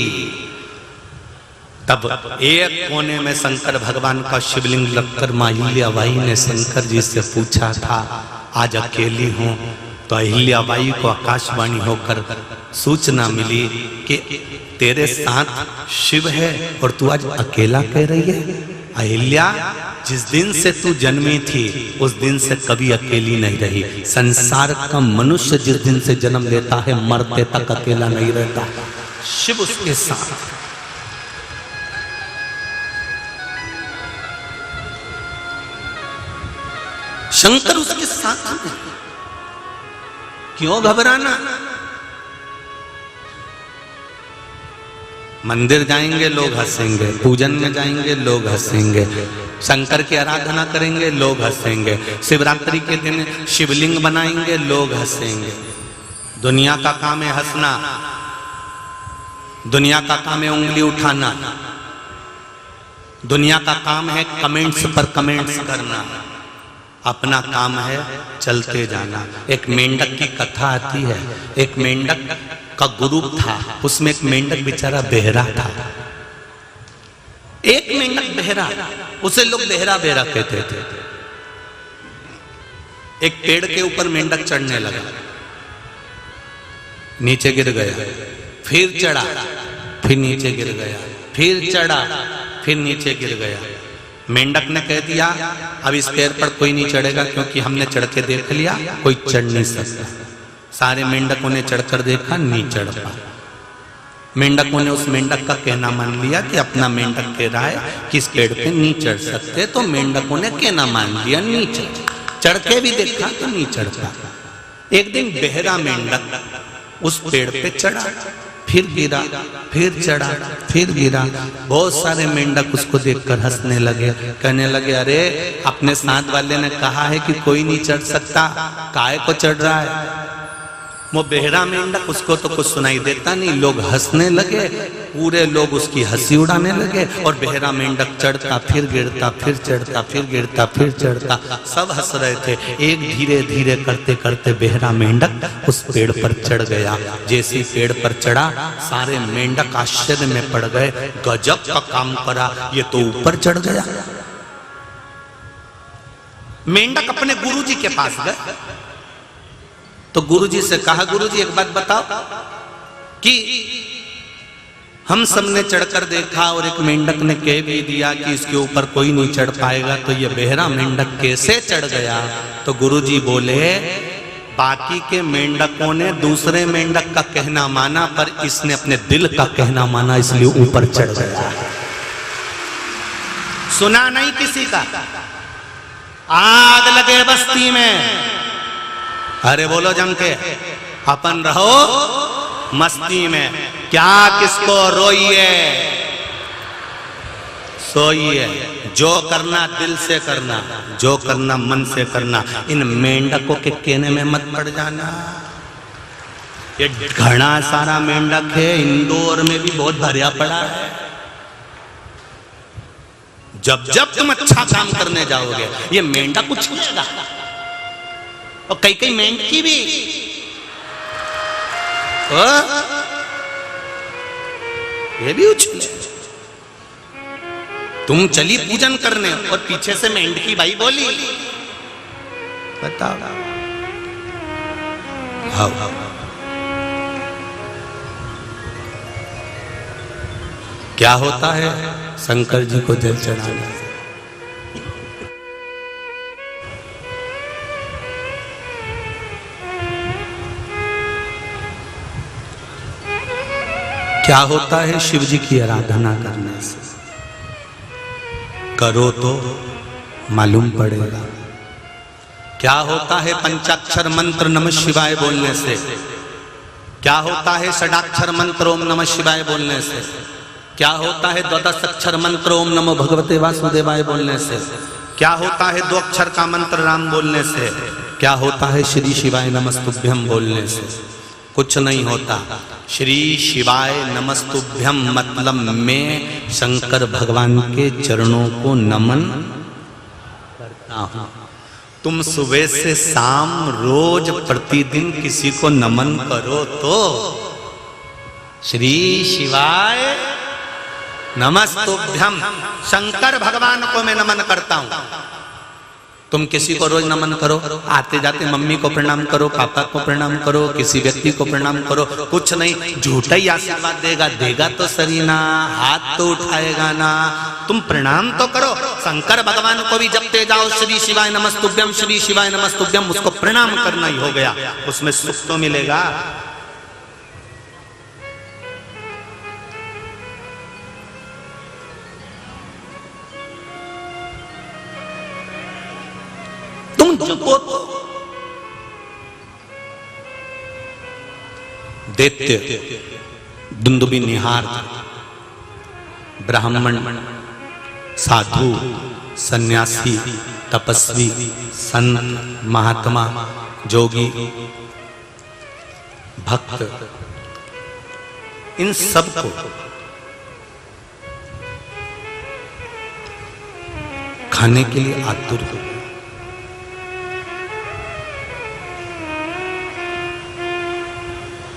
Speaker 1: तब एक कोने में शंकर भगवान का शिवलिंग लगकर माँ अहिल्याबाई ने शंकर जी से पूछा था आज अकेली हूं। तो अहिल्याबाई को आकाशवाणी होकर सूचना मिली कि तेरे साथ शिव है और तू आज अकेला कह रही है। अहिल्या, जिस दिन से तू जन्मी थी उस दिन से कभी अकेली नहीं रही। संसार का मनुष्य जिस दिन से जन्म लेता है मरते तक अकेला नहीं रहता, शिव उसके साथ। शंकर उसके साथ में, क्यों घबराना। मंदिर जाएंगे लोग हंसेंगे, पूजन में जाएंगे लोग हंसेंगे, शंकर की आराधना करेंगे लोग हंसेंगे, शिवरात्रि के दिन शिवलिंग बनाएंगे लोग हंसेंगे। दुनिया का काम है हंसना, दुनिया का काम है उंगली उठाना, दुनिया का काम है कमेंट्स पर कमेंट्स करना, अपना काम है चलते जाना। एक मेंढक की कथा आती है, एक मेंढक का ग्रुप था, उसमें एक मेंढक बेचारा बहरा था। एक मेंढक बहरा, उसे लोग बहरा बहरा कहते थे। एक पेड़ के ऊपर मेंढक चढ़ने लगा, नीचे गिर गया, फिर चढ़ा, फिर नीचे गिर गया, फिर चढ़ा, फिर नीचे गिर गया। मेंढक ने कह दिया अब इस पेड़ पर कोई नहीं चढ़ेगा क्योंकि हमने चढ़ के देख लिया, कोई चढ़ नहीं सकता। सारे मेंढकों ने चढ़कर देखा, नहीं चढ़ पा। मेंढकों ने उस मेंढक का कहना मान लिया कि अपना मेंढक कह रहा है कि इस पेड़ पे नहीं चढ़ सकते, तो मेंढकों ने कहना मान लिया, नहीं चढ़ के भी देखा तो नहीं चढ़ पा। एक दिन बहरा मेंढक उस पेड़ पे चढ़ा, फिर गिरा, फिर चढ़ा, फिर गिरा। बहुत सारे मेंढक उसको देखकर हंसने लगे, कहने लगे अरे अपने साथ वाले ने कहा है कि कोई नहीं चढ़ सकता, काहे को चढ़ रहा है। वो बहरा मेंढक, उसको तो कुछ सुनाई देता नहीं। लोग हंसने लगे, पूरे लोग उसकी हंसी उड़ाने लगे और बहरा मेंढक चढ़ता, फिर गिरता, फिर चढ़ता, फिर गिरता, फिर चढ़ता, सब हंस रहे थे। एक धीरे धीरे करते करते बहरा मेंढक उस पेड़ पर चढ़ गया। जैसे पेड़ पर चढ़ा सारे मेंढक आश्चर्य में पड़ गए, गजब का काम करा, ये तो ऊपर चढ़ गया। मेंढक अपने गुरुजी के पास गए तो गुरुजी से कहा गुरुजी एक बात बताओ कि हम सबने चढ़कर देखा और एक मेंढक ने कह भी दिया कि इसके ऊपर कोई नहीं चढ़ पाएगा, तो ये बहरा मेंढक कैसे चढ़ गया। तो गुरुजी बोले बाकी के मेंढकों ने दूसरे मेंढक का कहना माना पर इसने अपने दिल का कहना माना, इसलिए ऊपर चढ़ गया। सुना नहीं किसी का, आग लगे बस्ती में, अरे बोलो जम के, अपन रहो मस्ती में, क्या किसको रोइए सोइए, जो करना दिल से करना, जो करना मन से करना। इन मेंढकों के कहने में मत पड़ जाना। ये घना सारा मेंढक है, इंदौर में भी बहुत भरिया पड़ा है। जब जब तुम अच्छा काम करने जाओगे ये मेंढक उछलेगा, और कई कई मेंढकी भी ये भी उछले। तुम चली पूजन करने और पीछे से मेंढकी भाई बोली, बताओ। हाँ। क्या होता है शंकर जी को जल चढ़ाने से? क्या होता है शिव जी की आराधना करने से? करो तो मालूम पड़ेगा। क्या होता है पंचाक्षर मंत्र नमः शिवाय बोलने से? क्या होता है षडाक्षर मंत्र ओम नमः शिवाय बोलने से? क्या होता है द्वादश अक्षर मंत्र ओम नमो भगवते वासुदेवाय बोलने से? क्या होता है 2 अक्षर का मंत्र राम बोलने से? क्या होता है श्री शिवाय नमस्तुभ्यम बोलने से? कुछ नहीं होता। श्री शिवाय नमस्तुभ्यम मतलब मैं शंकर भगवान के चरणों को नमन करता हूं। तुम सुबह से शाम रोज प्रतिदिन किसी को नमन करो तो श्री शिवाय नमस्तुभ्यम, शंकर भगवान को मैं नमन करता हूं। तुम किसी को रोज नमन करो, आते जाते मम्मी को प्रणाम करो, पापा को प्रणाम करो, किसी व्यक्ति को प्रणाम करो, कुछ नहीं, झूठा ही आशीर्वाद देगा, देगा तो सही ना, हाथ तो उठाएगा ना। तुम प्रणाम तो करो। शंकर भगवान को भी जपते जाओ श्री शिवाय नमस्तुभ्यम, श्री शिवाय नमस्तुभ्यम, उसको प्रणाम करना ही हो गया, उसमें सुख तो मिलेगा। जपो तो दैत्य, दुंदुबी निहार, ब्राह्मण, साधु, सन्यासी, तपस्वी, संत, महात्मा, जोगी, भक्त, इन सब को खाने के लिए आतुर हो।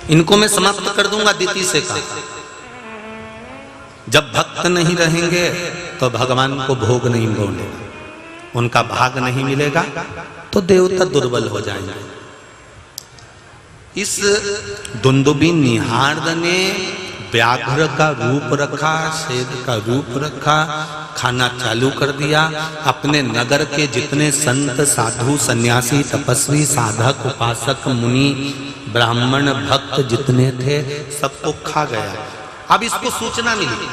Speaker 1: इनको मैं समाप्त कर दूंगा दिति से का। जब भक्त नहीं रहेंगे तो भगवान को भोग नहीं मिलेगा, उनका भाग नहीं मिलेगा तो देवता दुर्बल हो जाएंगे। इस दुंदुबी निहार्द ने व्याघ्र का रूप रखा, शेर का रूप रखा, खाना चालू कर दिया। अपने नगर के जितने संत, साधु, सन्यासी, तपस्वी, साधक, उपासक, मुनि, ब्राह्मण, भक्त जितने थे सबको खा गया। अब इसको सूचना मिली,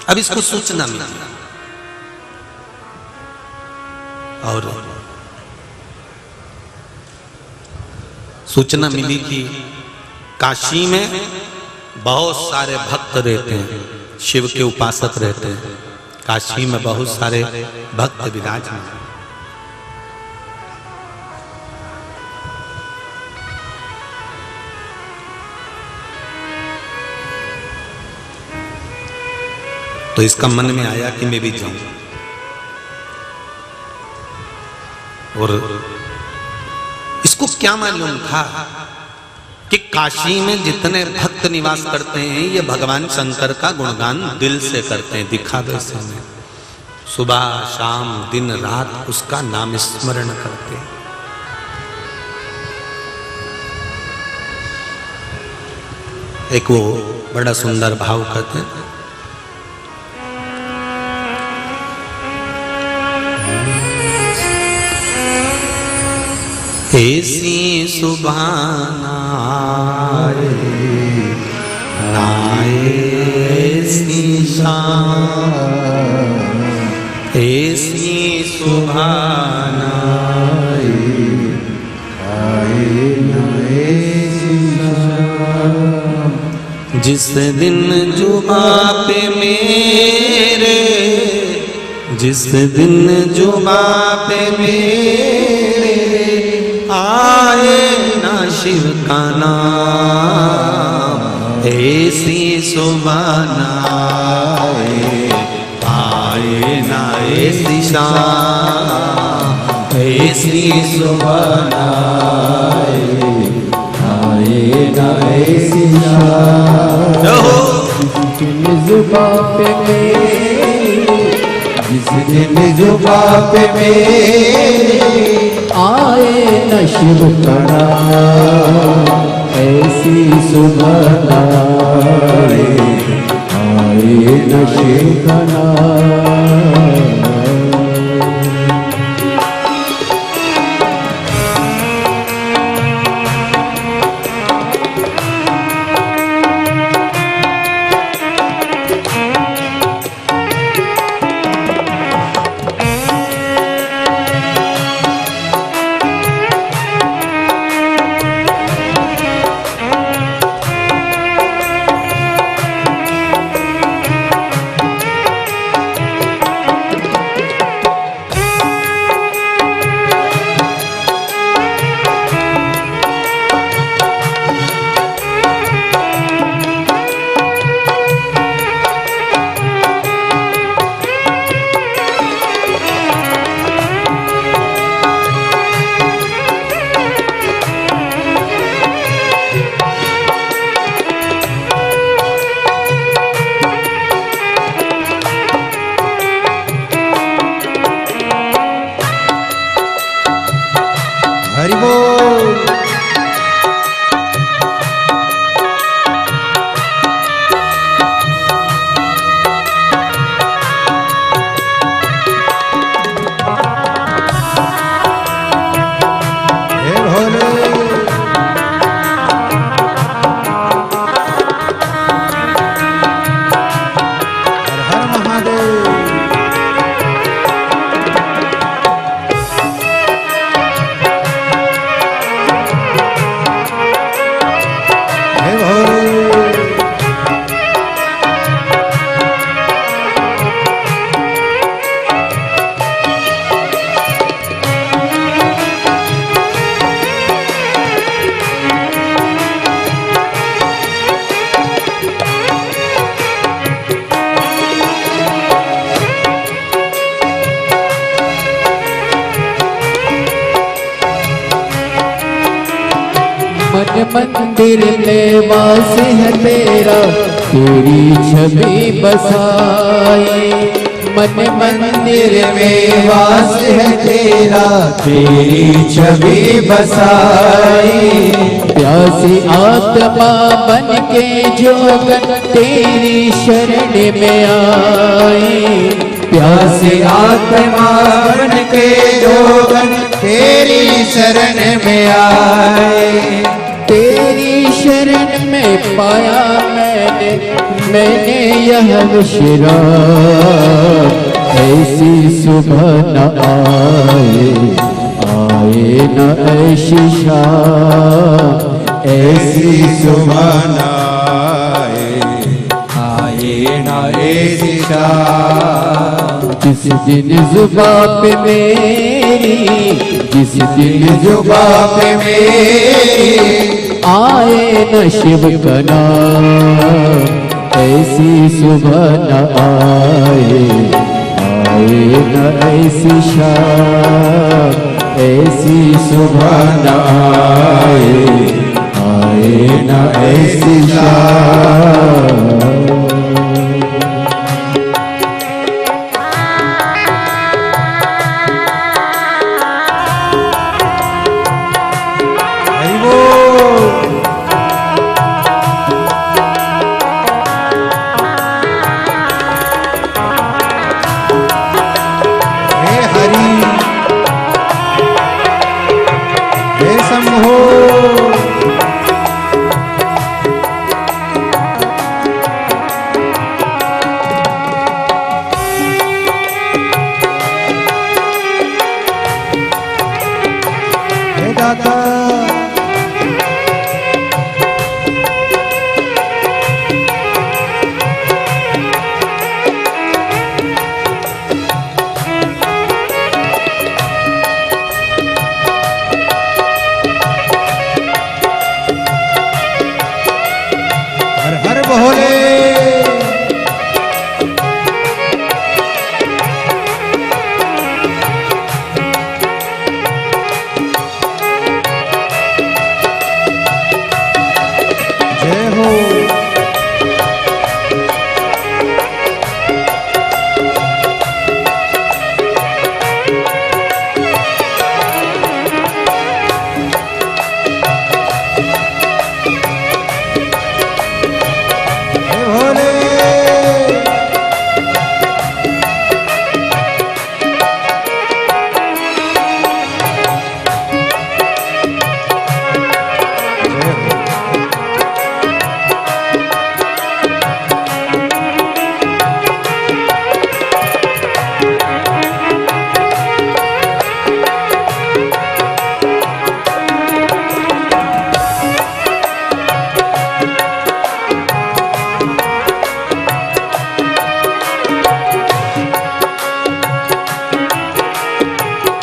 Speaker 1: अब इसको सूचना मिली और सूचना मिली कि काशी में बहुत सारे भक्त रहते हैं, शिव के उपासक रहते हैं। काशी में बहुत सारे भक्त विराजमान। तो इसका मन में आया कि मैं भी जाऊं और इसको क्या मालूम था कि काशी में जितने भक्त निवास करते हैं ये भगवान शंकर का गुणगान दिल से करते हैं, दिखावे से नहीं। सुबह शाम दिन रात उसका नाम स्मरण करते हैं। एक वो बड़ा सुंदर भाव करते हैं, ऐसी सुभाना ऐसी शाम, ऐसी सुभाना जिस दिन जुबां पे मेरे, जिस दिन जुबां पे मेरे आए ना शिव का नाम, ऐसी सुभाना आए ना ऐसी शाम, ऐसी सुभाना आए ना ऐसी शाम।
Speaker 2: जिस जुबां पे मेरे, जिस दिन जुबां पे मेरे आए न शिव का नाम, ऐसी सुभाना आए न शिव का नाम। मन मंदिर में वास है तेरा, तेरी छवि बसाए। मन मंदिर में वास है तेरा, तेरी छवि बसाई। प्यासी आत्मा बन के जोगन तेरी शरण में आई। प्यासी आत्मा बन के जोगन तेरी शरण में आए। तेरी शरण में पाया मैंने यह विश्राम। ऐसी सुबह न आए न ऐसी शाम। ऐसी सुबह न आए न ऐसी शाम। जिस दिन जुबां पे मेरी, जिस दिन जुबां पे मेरी आए न शिव का नाम। ऐसी सुबह न आए न ऐसी शाम। ऐसी सुबह न आए न ऐसी शाम।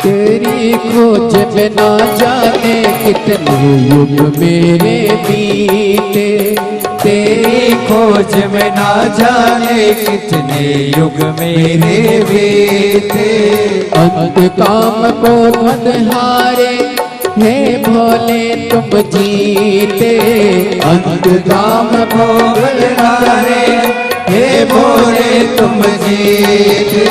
Speaker 2: तेरी खोज में ना जाने कितने युग मेरे बीते। तेरी खोज में ना जाने कितने युग मेरे बीते। अंत काम को बदहारे हे भोले तुम जीते। अंत काम को बदहारे हे भोले तुम जीते।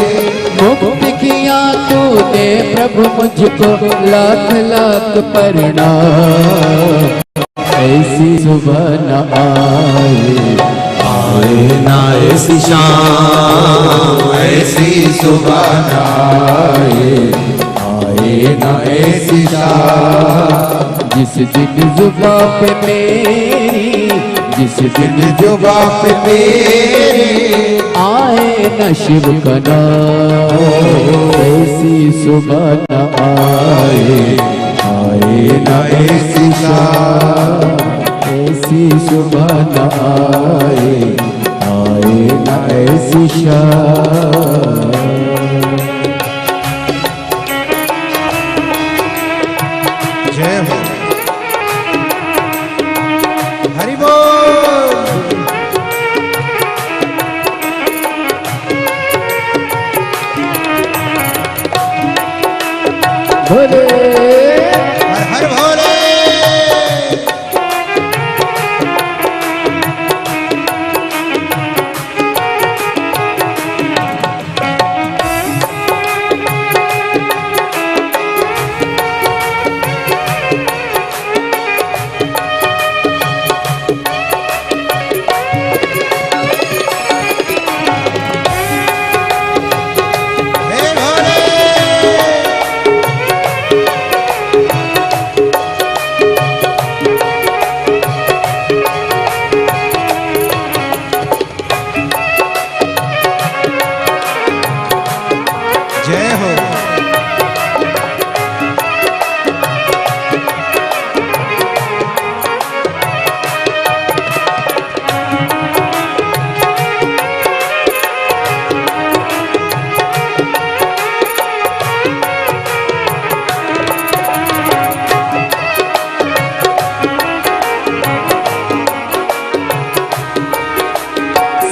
Speaker 2: मुक्त किया तूने प्रभु मुझको लाख लाख प्रणाम। ऐसी सुबह न आए
Speaker 1: ना ऐसी शाम।
Speaker 2: ऐसी सुबह न आए न ऐसी शाम। जिस दिन जुबां पे मेरी, जिस दिन जुबां पे मेरी आए न शिव का नाम। ऐसी सुबह न आए न ऐसी शाम। ऐसी सुबह न आए न ऐसी शाम।
Speaker 3: जय हो। हरि बोल।
Speaker 2: भोले
Speaker 3: हर हर भोले।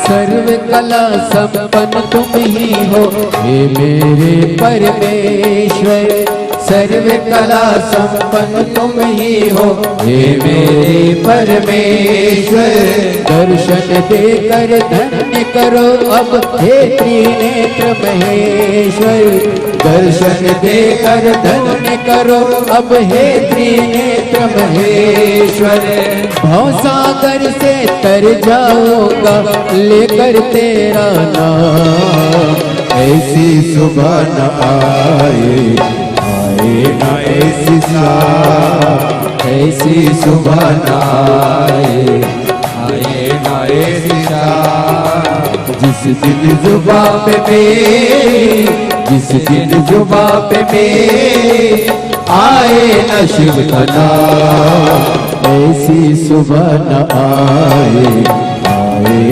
Speaker 2: सर्व कला संपन्न तुम ही हो हे मेरे परमेश्वर। सर्व कला संपन्न तुम ही हो हे मेरे परमेश्वर। दर्शन देकर धन्य करो अब हे त्रिनेत्र महेश्वर। दर्शन देकर धन्य करो अब हे त्रिनेत्र महेश्वर। भवसागर से तर जाऊंगा लेकर तेरा नाम। ऐसी सुबह न आए ना ऐसी शाम। ऐसी सुबह न आए ना ऐसी शाम। जिस दिन जुबां पे मेरी, जिस दिन जुबां पे मेरी आए न शिव का नाम। ऐसी सुबह न आए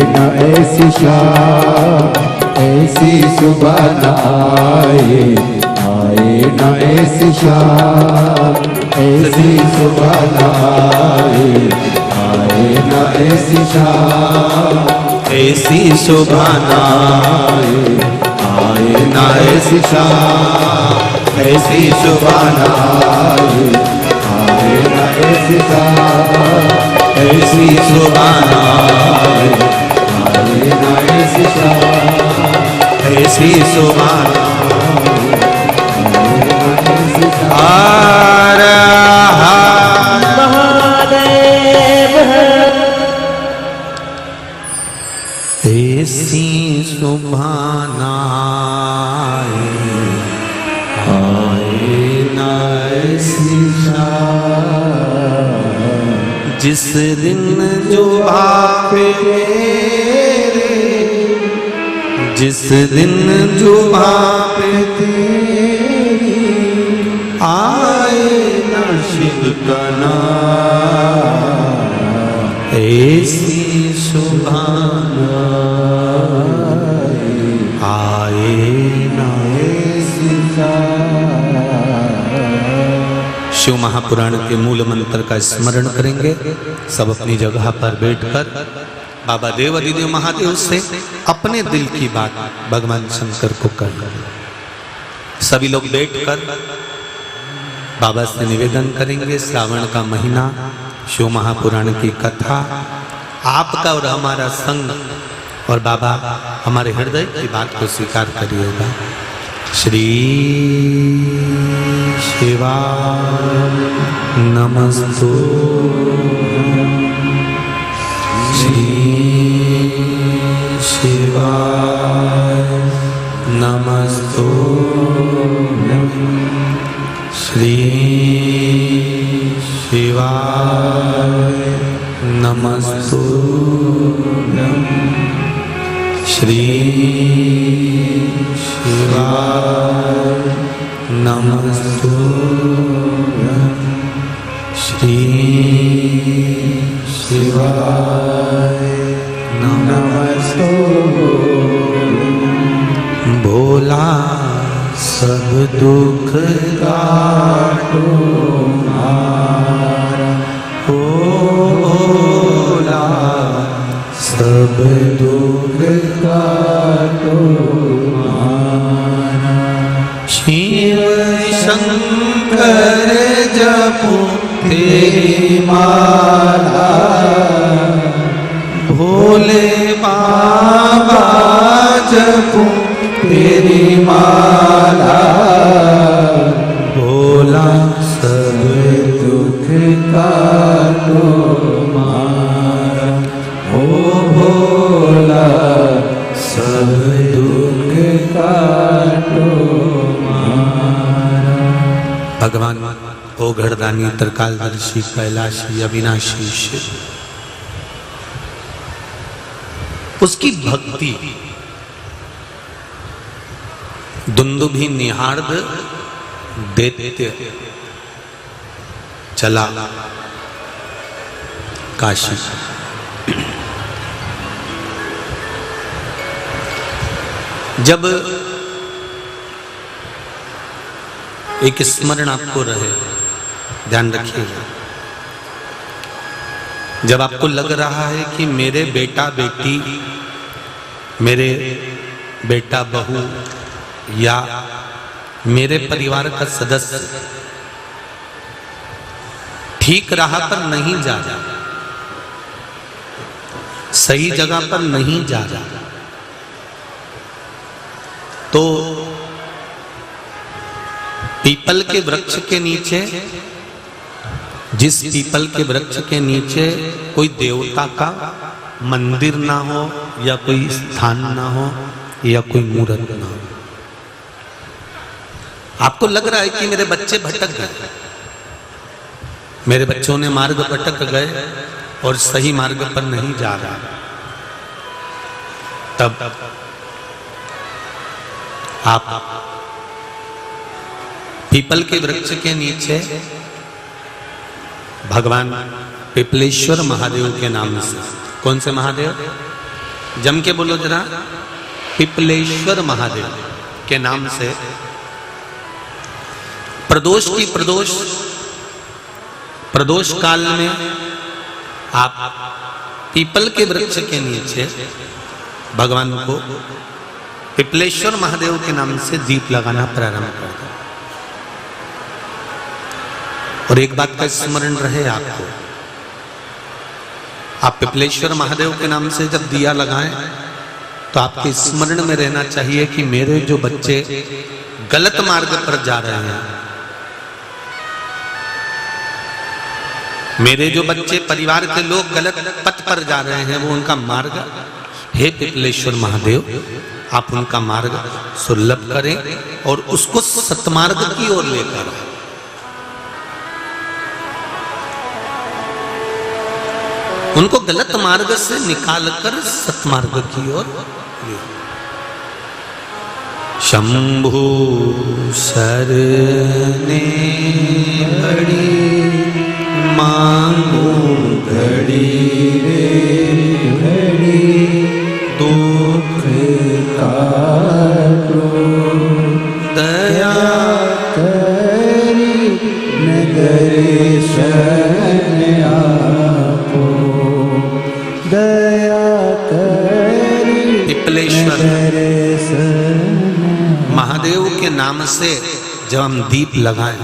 Speaker 2: न ऐसी शाम। ऐसी सुबह न आए न ऐसी शाम। ऐसी सुबह न आए न ऐसी शाम।
Speaker 1: ऐसी सुबह न आए न ऐसी शाम। ऐसी सुबह न
Speaker 2: आए न ऐसी शाम।
Speaker 1: ऐसी सुबह न
Speaker 2: आए न ऐसी शाम।
Speaker 1: ऐसी सुबह हर हर महादेव। ऐसी सुबह न आए न ऐसी शाम। जिस दिन जुबां पे तेरे, जिस दिन जुबां पे तेरी आए न शिव का नाम। ऐसी सुबह आए न ऐसी शिव महापुराण के मूल मंत्र का स्मरण करेंगे सब अपनी जगह पर बैठकर। बाबा देव आदिदेव महादेव से अपने दिल की बात भगवान शंकर को कर। सभी लोग बैठकर बाबा से निवेदन करेंगे, श्रावण का महीना, शिव महापुराण की कथा, आपका और हमारा संग, और बाबा हमारे हृदय की बात को स्वीकार करिएगा। श्री शिवाय नमस्तु। श्री शिवाय नमस्तु। श्री शिवाय नमस्तु। श्री शिवाय नमस्तु। श्री शिवाय नमस्तु। भोला सब दुख काटो मारा, ओ भोला सब दुख काटो मारा। शिव शंकर जपो तेरी माला, भोले बाबा जपो तेरी माला। भोला सब दुख काटो मारा, ओ भोला सब दुख काटो मारा। भगवान ओ घड़दानी त्रिकालदर्शी कैलाशी अविनाशी शिव, उसकी भक्ति दुंदुभि निहार्द दैत्य चला काशी। जब एक स्मरण आपको रहे, ध्यान रखिएगा, जब आपको लग रहा है कि मेरे बेटा बेटी मेरे बेटा बहू या मेरे परिवार का सदस्य ठीक राह पर नहीं जा रहा, सही जगह पर नहीं जा रहा, तो पीपल के वृक्ष के नीचे, जिस पीपल के वृक्ष के नीचे कोई देवता का मंदिर ना हो या कोई स्थान ना हो या कोई मूर्त ना हो, आपको लग रहा है कि मेरे बच्चे भटक गए, मेरे बच्चों ने मार्ग भटक गए और सही मार्ग पर नहीं जा रहा, तब आप पीपल के वृक्ष के नीचे भगवान पिपलेश्वर महादेव के नाम से, कौन से महादेव, जम के बोलो जरा, पिपलेश्वर महादेव के नाम से प्रदोष काल में आप पीपल के वृक्ष के नीचे भगवान को पिपलेश्वर महादेव के नाम से दीप लगाना प्रारंभ कर दो। और एक बात का स्मरण रहे आपको, आप पिपलेश्वर महादेव के नाम से जब दिया लगाएं तो आपके स्मरण में रहना चाहिए कि मेरे जो बच्चे गलत मार्ग पर जा रहे हैं, मेरे जो बच्चे परिवार के लोग गलत पथ पर जा रहे हैं, वो उनका मार्ग, हे पिपलेश्वर महादेव आप उनका मार्ग सुलभ करें और उसको सतमार्ग की ओर लेकर, उनको गलत मार्ग से निकालकर सतमार्ग की ओर ले। शंभु शरणे बड़ी मांगू
Speaker 2: घड़ी रे घड़ी
Speaker 1: दुख
Speaker 2: काटो
Speaker 1: दया
Speaker 2: करी नगरेश आपो दया करी
Speaker 1: पिपलेश्वर
Speaker 2: नगरेश
Speaker 1: महादेव के नाम से जब हम दीप लगाएं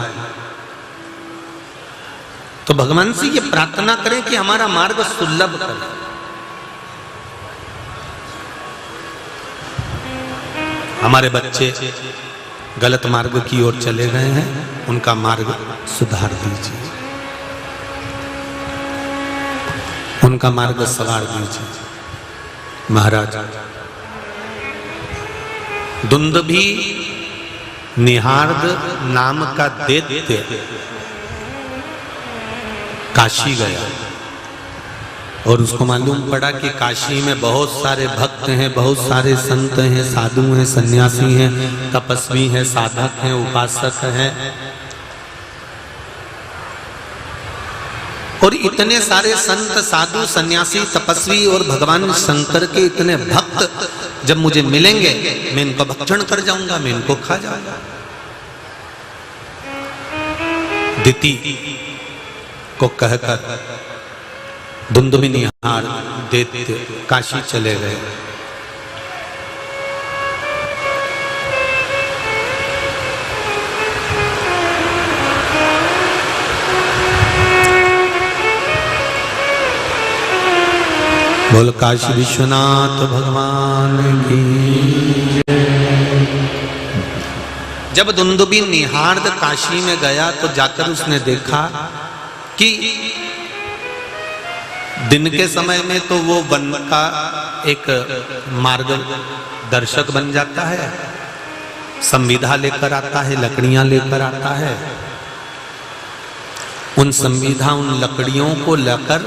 Speaker 1: तो भगवान से ये प्रार्थना करें कि हमारा मार्ग सुलभ करें। हमारे बच्चे गलत मार्ग की ओर चले गए हैं, उनका मार्ग सुधार दीजिए, उनका मार्ग सवार दीजिए। महाराज दुंदुभी निहार्द नाम का दैत्य काशी गया और उसको मालूम पड़ा कि काशी में बहुत सारे भक्त हैं, बहुत सारे संत हैं, साधु हैं, सन्यासी हैं, तपस्वी हैं, साधक हैं, उपासक हैं, और इतने सारे संत, साधु, सन्यासी, तपस्वी और भगवान शंकर के इतने भक्त जब मुझे मिलेंगे मैं इनको भक्षण कर जाऊंगा, मैं इनको खा जाऊंगा। दिति को कहकर दुंदुभी निहार दैत्य काशी चले गए। बोल काशी विश्वनाथ भगवान की जय। जब दुंदुभी निहार्द काशी में गया तो जाकर उसने देखा कि दिन के समय में तो वो वन का एक मार्ग दर्शक बन जाता है, संविधा लेकर आता है, लकड़ियां लेकर आता है, उन संविधा उन लकड़ियों को लेकर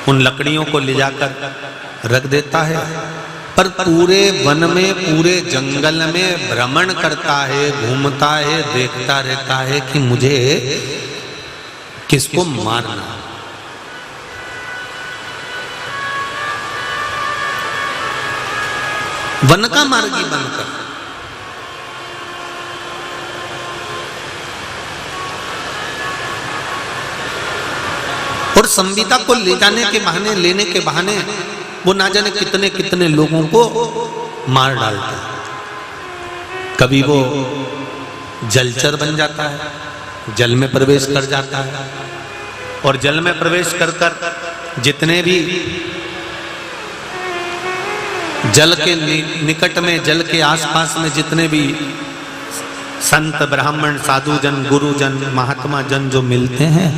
Speaker 1: उन लकड़ियों को ले जाकर रख देता है, पर पूरे वन में, पूरे जंगल में भ्रमण करता है, घूमता है, देखता रहता है कि मुझे किसको मारना। वन का मार्गी बनकर और और संविदा को ले जाने के बहाने, लेने के बहाने वो ना जाने कितने कितने लोगों को मार डालता है। कभी वो जलचर बन जाता है, जल में प्रवेश कर जाता है, और जल में प्रवेश कर कर जितने भी जल के निकट में, जल के आसपास में जितने भी संत, ब्राह्मण, साधु जन, गुरुजन, महात्मा जन जो मिलते हैं,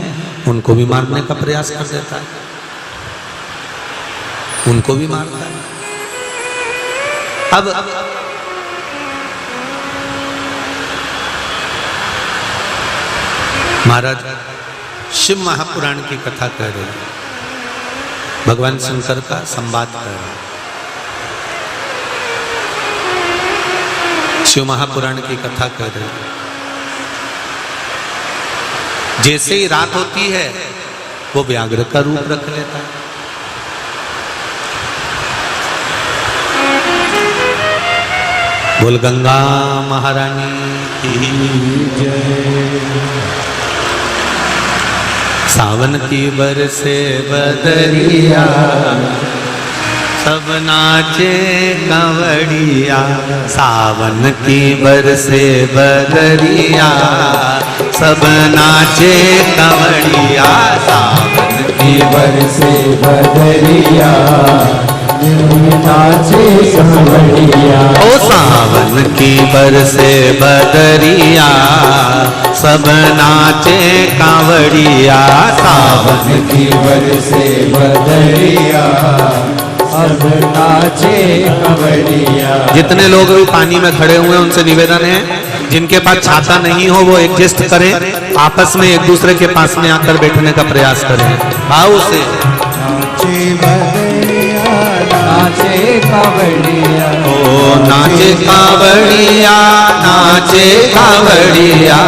Speaker 1: उनको भी मारने का प्रयास कर देता है, उनको भी मारता है। अब महाराज शिव महापुराण की कथा कह रहे हैं, भगवान शंकर का संवाद कर रहे हैं। शिव महापुराण की कथा कह रहे हैं। जैसे ही रात होती है वो व्याघ्र का रूप रख लेता है। बोल गंगा महारानी की जय। सावन की बरसे बदरिया, सब नाचे कंवड़िया। सावन की बरसे बदरिया, सब नाचे कंवड़िया। सावन की बरसे बदरिया, नाचे कंवड़िया। ओ सावन की बरसे बदरिया, सब नाचे कांवड़िया। सावन की बरसे बदरिया, सब नाचे कांवड़िया। जितने लोग भी पानी में खड़े हुए हैं उनसे निवेदन है, जिनके पास छाता नहीं हो वो एडजस्ट करें, आपस में एक दूसरे के पास में आकर बैठने का प्रयास करें भाव से। नाचे बदरिया, नाचे कांवड़िया। ओ नाचे कांवड़िया, नाचे कांवड़िया,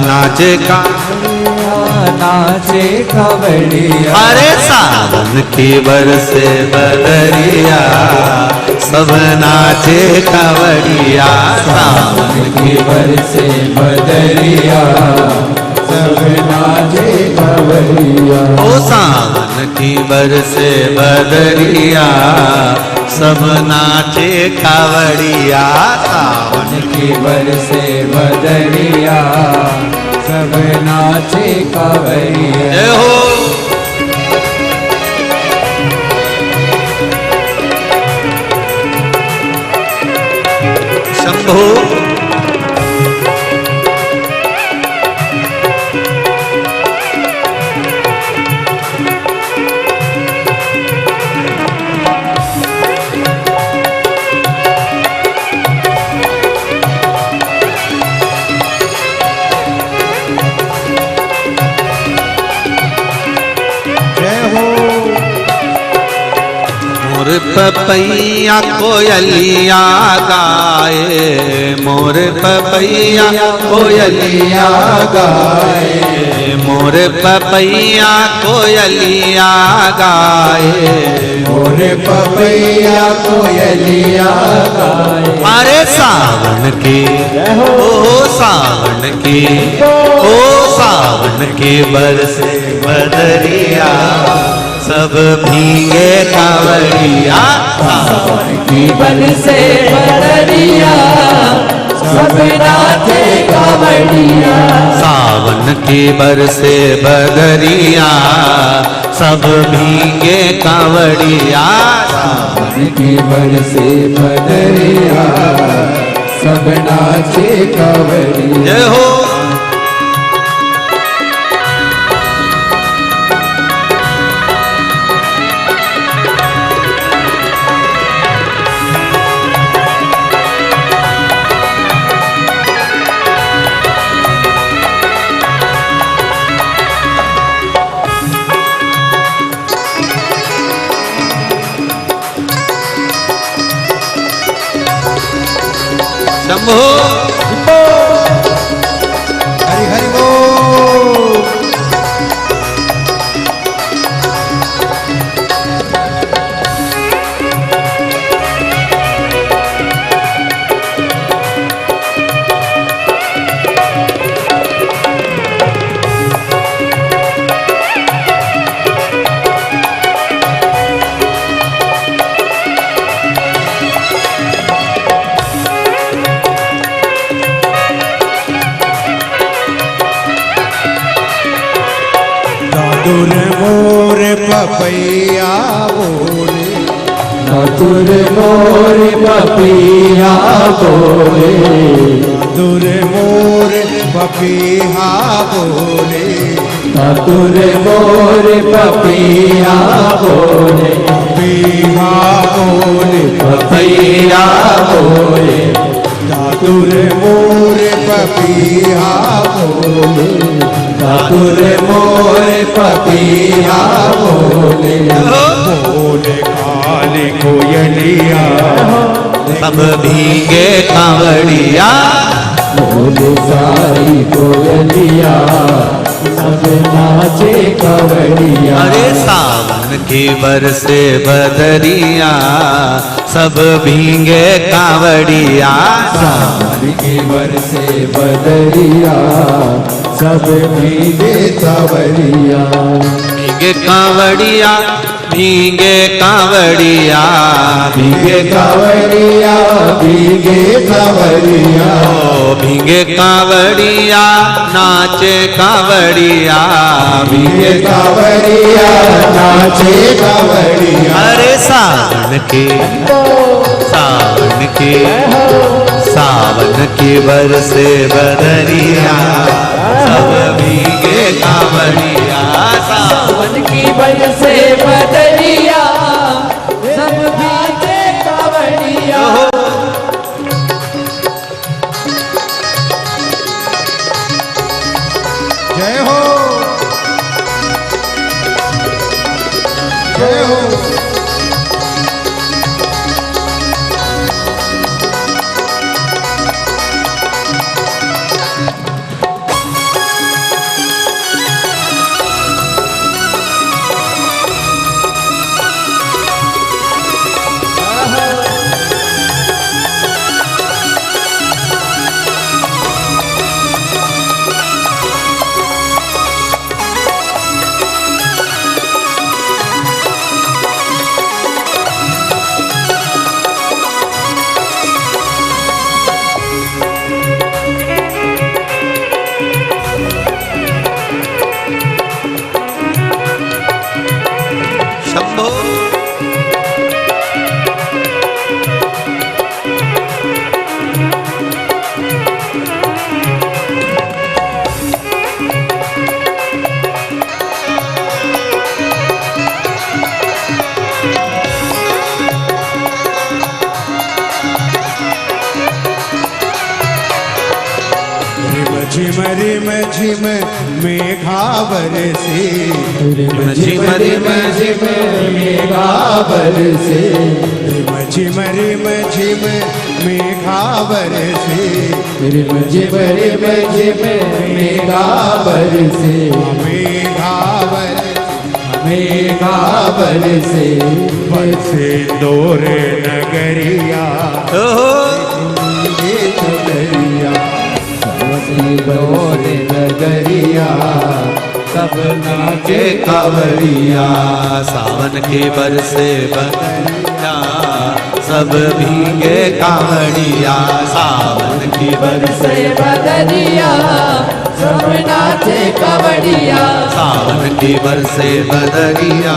Speaker 1: नाचे कांवड़िया, नाचे कांवड़िया। अरे सावन की बरसे बदरिया, सब नाचे कांवड़िया। सावन की बरसे बदरिया, सब नाचे कांवड़िया। ओ सावन की बरसे बदरिया, सब नाचे कांवड़िया। सावन की बरसे बदरिया, सब नाचे कांवड़िया। जय हो। शंभो। मोर पपैया कोयलिया गाए, मोर पपैया कोयलिया गाए। मोर पपैया कोयलिया गाए, मोर पपैया कोयलिया गाए। अरे सावन की ओ सावन की, ओ सावन की बरसे बदरिया, सब भीगे कांवड़िया। सावन की बरसे बदरिया, सब नाचे कांवड़िया। सावन की बरसे बदरिया, सब भीगे कांवड़िया। सावन की बरसे बदरिया, सब नाचे कांवड़िया। जय हो। शंभो।
Speaker 3: हरि हरि बोल। पपैया बोले,
Speaker 2: धतुर मोर पपिया बोले,
Speaker 3: धतुर मोर पपीहा बोले,
Speaker 2: धतुर मोर पपिया बोले,
Speaker 3: पपीहा बोले,
Speaker 2: पपिया बोले,
Speaker 3: धतुर मोर पपीहा बोले,
Speaker 2: धतुर मोर पपिया बोले,
Speaker 3: बोले काली कोयलिया,
Speaker 1: सब भीगे कांवड़िया,
Speaker 2: बोले सारी कोयलिया, सब नाचे कावड़िया।
Speaker 1: अरे सावन की बरसे बदरिया, सब भीगे कांवड़िया,
Speaker 2: सावन की बरसे बदरिया, सब भीगे कावड़िया,
Speaker 1: भीगे कांवड़िया, भीगे कांवड़िया,
Speaker 2: भीगे कावड़िया, भीगे कावड़िया,
Speaker 1: ओ भीगे कांवड़िया, नाचे कांवड़िया,
Speaker 2: भीगे कावड़िया, नाचे कावड़िया।
Speaker 1: अरे सावन के सावन की बरसे बदरिया, सब भीगे कांवड़िया,
Speaker 4: सावन की बरसे बदरिया, सब भीगे कावड़िया।
Speaker 3: जय हो, जय हो।
Speaker 1: शंभो।
Speaker 3: झिम रिम झिम मेघा बरसे,
Speaker 2: झिम झिम मेघा बरसे,
Speaker 3: झिम रिम झिम मेघा बरसे,
Speaker 2: झिम झिम मेघा बरसे,
Speaker 3: मेघा बरसे,
Speaker 2: मेघा बरसे,
Speaker 3: बरसे दोर नगरिया,
Speaker 2: ये नगरिया, दोर नगरिया, सब नाचे कावड़िया।
Speaker 1: सावन के बरसे बदरिया, सब भीगे कांवड़िया, सावन की बरसे
Speaker 4: बरसे बदरिया, सब नाचे कावड़िया।
Speaker 1: सावन की बरसे बदरिया,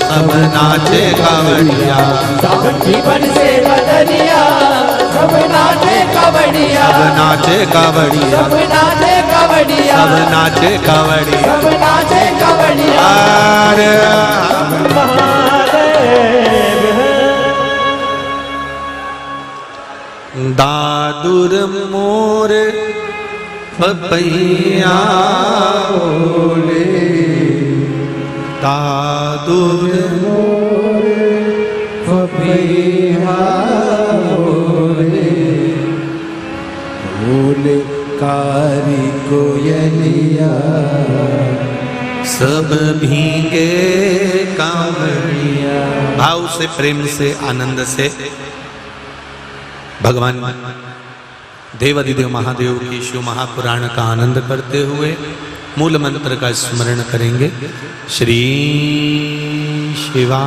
Speaker 1: सब नाचे कांवड़िया,
Speaker 4: सावन की बरसे बदरिया, सब नाचे कावड़िया।
Speaker 1: सब नाचे कांवड़िया,
Speaker 4: सब नाचे कावड़िया,
Speaker 1: सब नाचे कांवड़िया।
Speaker 4: सब नाचे कावड़िया।
Speaker 1: अरे दादुर मोर पपैया बोले, दादुर
Speaker 2: पपैया बोले, बोले कारी कोयलिया,
Speaker 1: सब भीगे कांवड़िया। भाव से, प्रेम से, आनंद से भगवान देवाधिदेव महादेव की शिव महापुराण का आनंद करते हुए मूल मंत्र का स्मरण करेंगे। श्री शिवा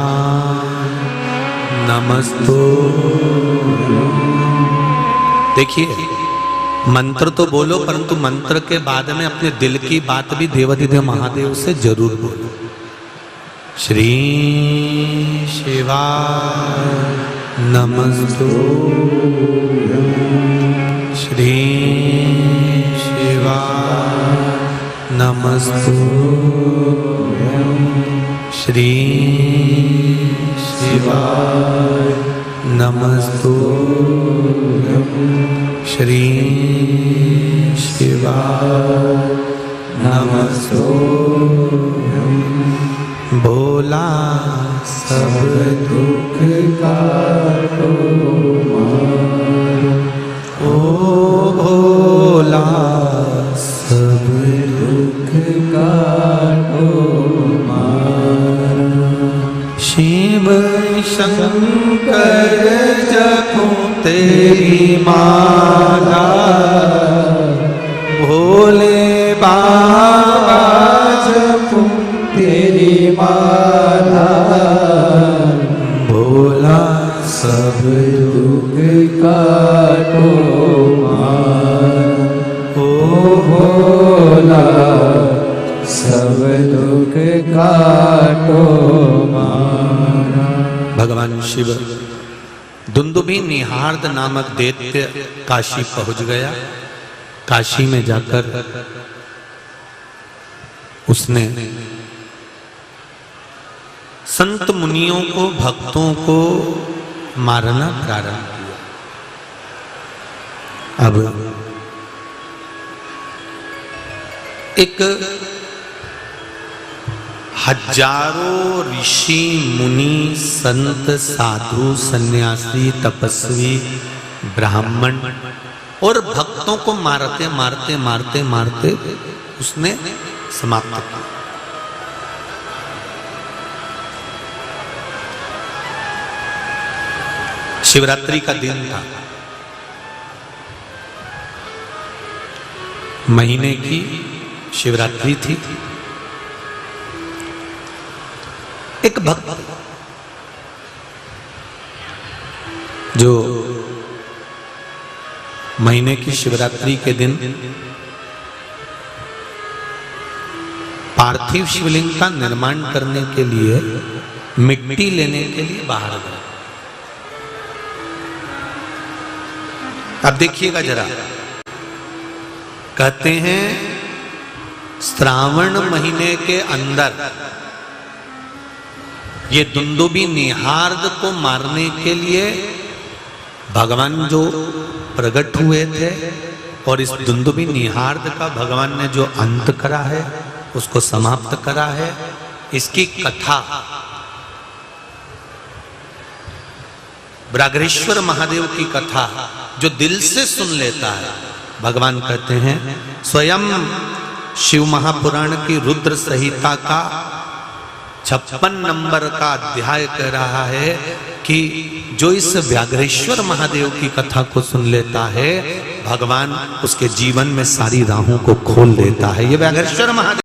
Speaker 1: नमस्तो। देखिए, मंत्र तो बोलो, परंतु मंत्र के बाद में अपने दिल की बात भी देवाधिदेव महादेव से जरूर बोलो। श्री शिवाय नमस्तुभ्यं। श्री शिवाय नमस्तुभ्यं। श्री शिवाय नमस्तुभ्यं। श्री शिवाय नमस्तुभ्यं। भोला सब दुख काटो मारो, ओ भोला सब दुख काटो मारो। शिव शंकर जपो तेरी माला, भोले बाबा जपो
Speaker 2: तेरी माला।
Speaker 1: भोला
Speaker 2: सब दुख काटो मारो, ओ भोला सब दुख काटो मारो।
Speaker 1: भगवान शिव दुंदुभी निहार्द नामक दैत्य काशी पहुंच गया। काशी में जाकर उसने संत मुनियों को, भक्तों को मारना प्रारंभ किया। अब एक हजारों ऋषि मुनि, संत, साधु, सन्यासी, तपस्वी, ब्राह्मण और भक्तों को मारते मारते मारते मारते उसने समाप्त किया। शिवरात्रि का दिन था। महीने की शिवरात्रि थी। एक भक्त जो महीने की शिवरात्रि के दिन पार्थिव शिवलिंग का निर्माण करने के लिए मिट्टी लेने के लिए बाहर गए। अब देखिएगा जरा, कहते हैं श्रावण महीने के अंदर ये दुंदुभी निहार्द को मारने के लिए भगवान जो प्रकट हुए थे और इस दुंदुभी निहार्द का भगवान ने जो अंत करा है, उसको समाप्त करा है। इसकी कथा ब्राग्रेश्वर महादेव की कथा जो दिल से सुन लेता है, भगवान कहते हैं स्वयं शिव महापुराण की रुद्र संहिता का 56 नंबर का अध्याय कह रहा है कि जो इस व्याघ्रेश्वर महादेव की कथा को सुन लेता है, भगवान उसके जीवन में सारी राहों को खोल देता है। ये व्याघ्रेश्वर महादेव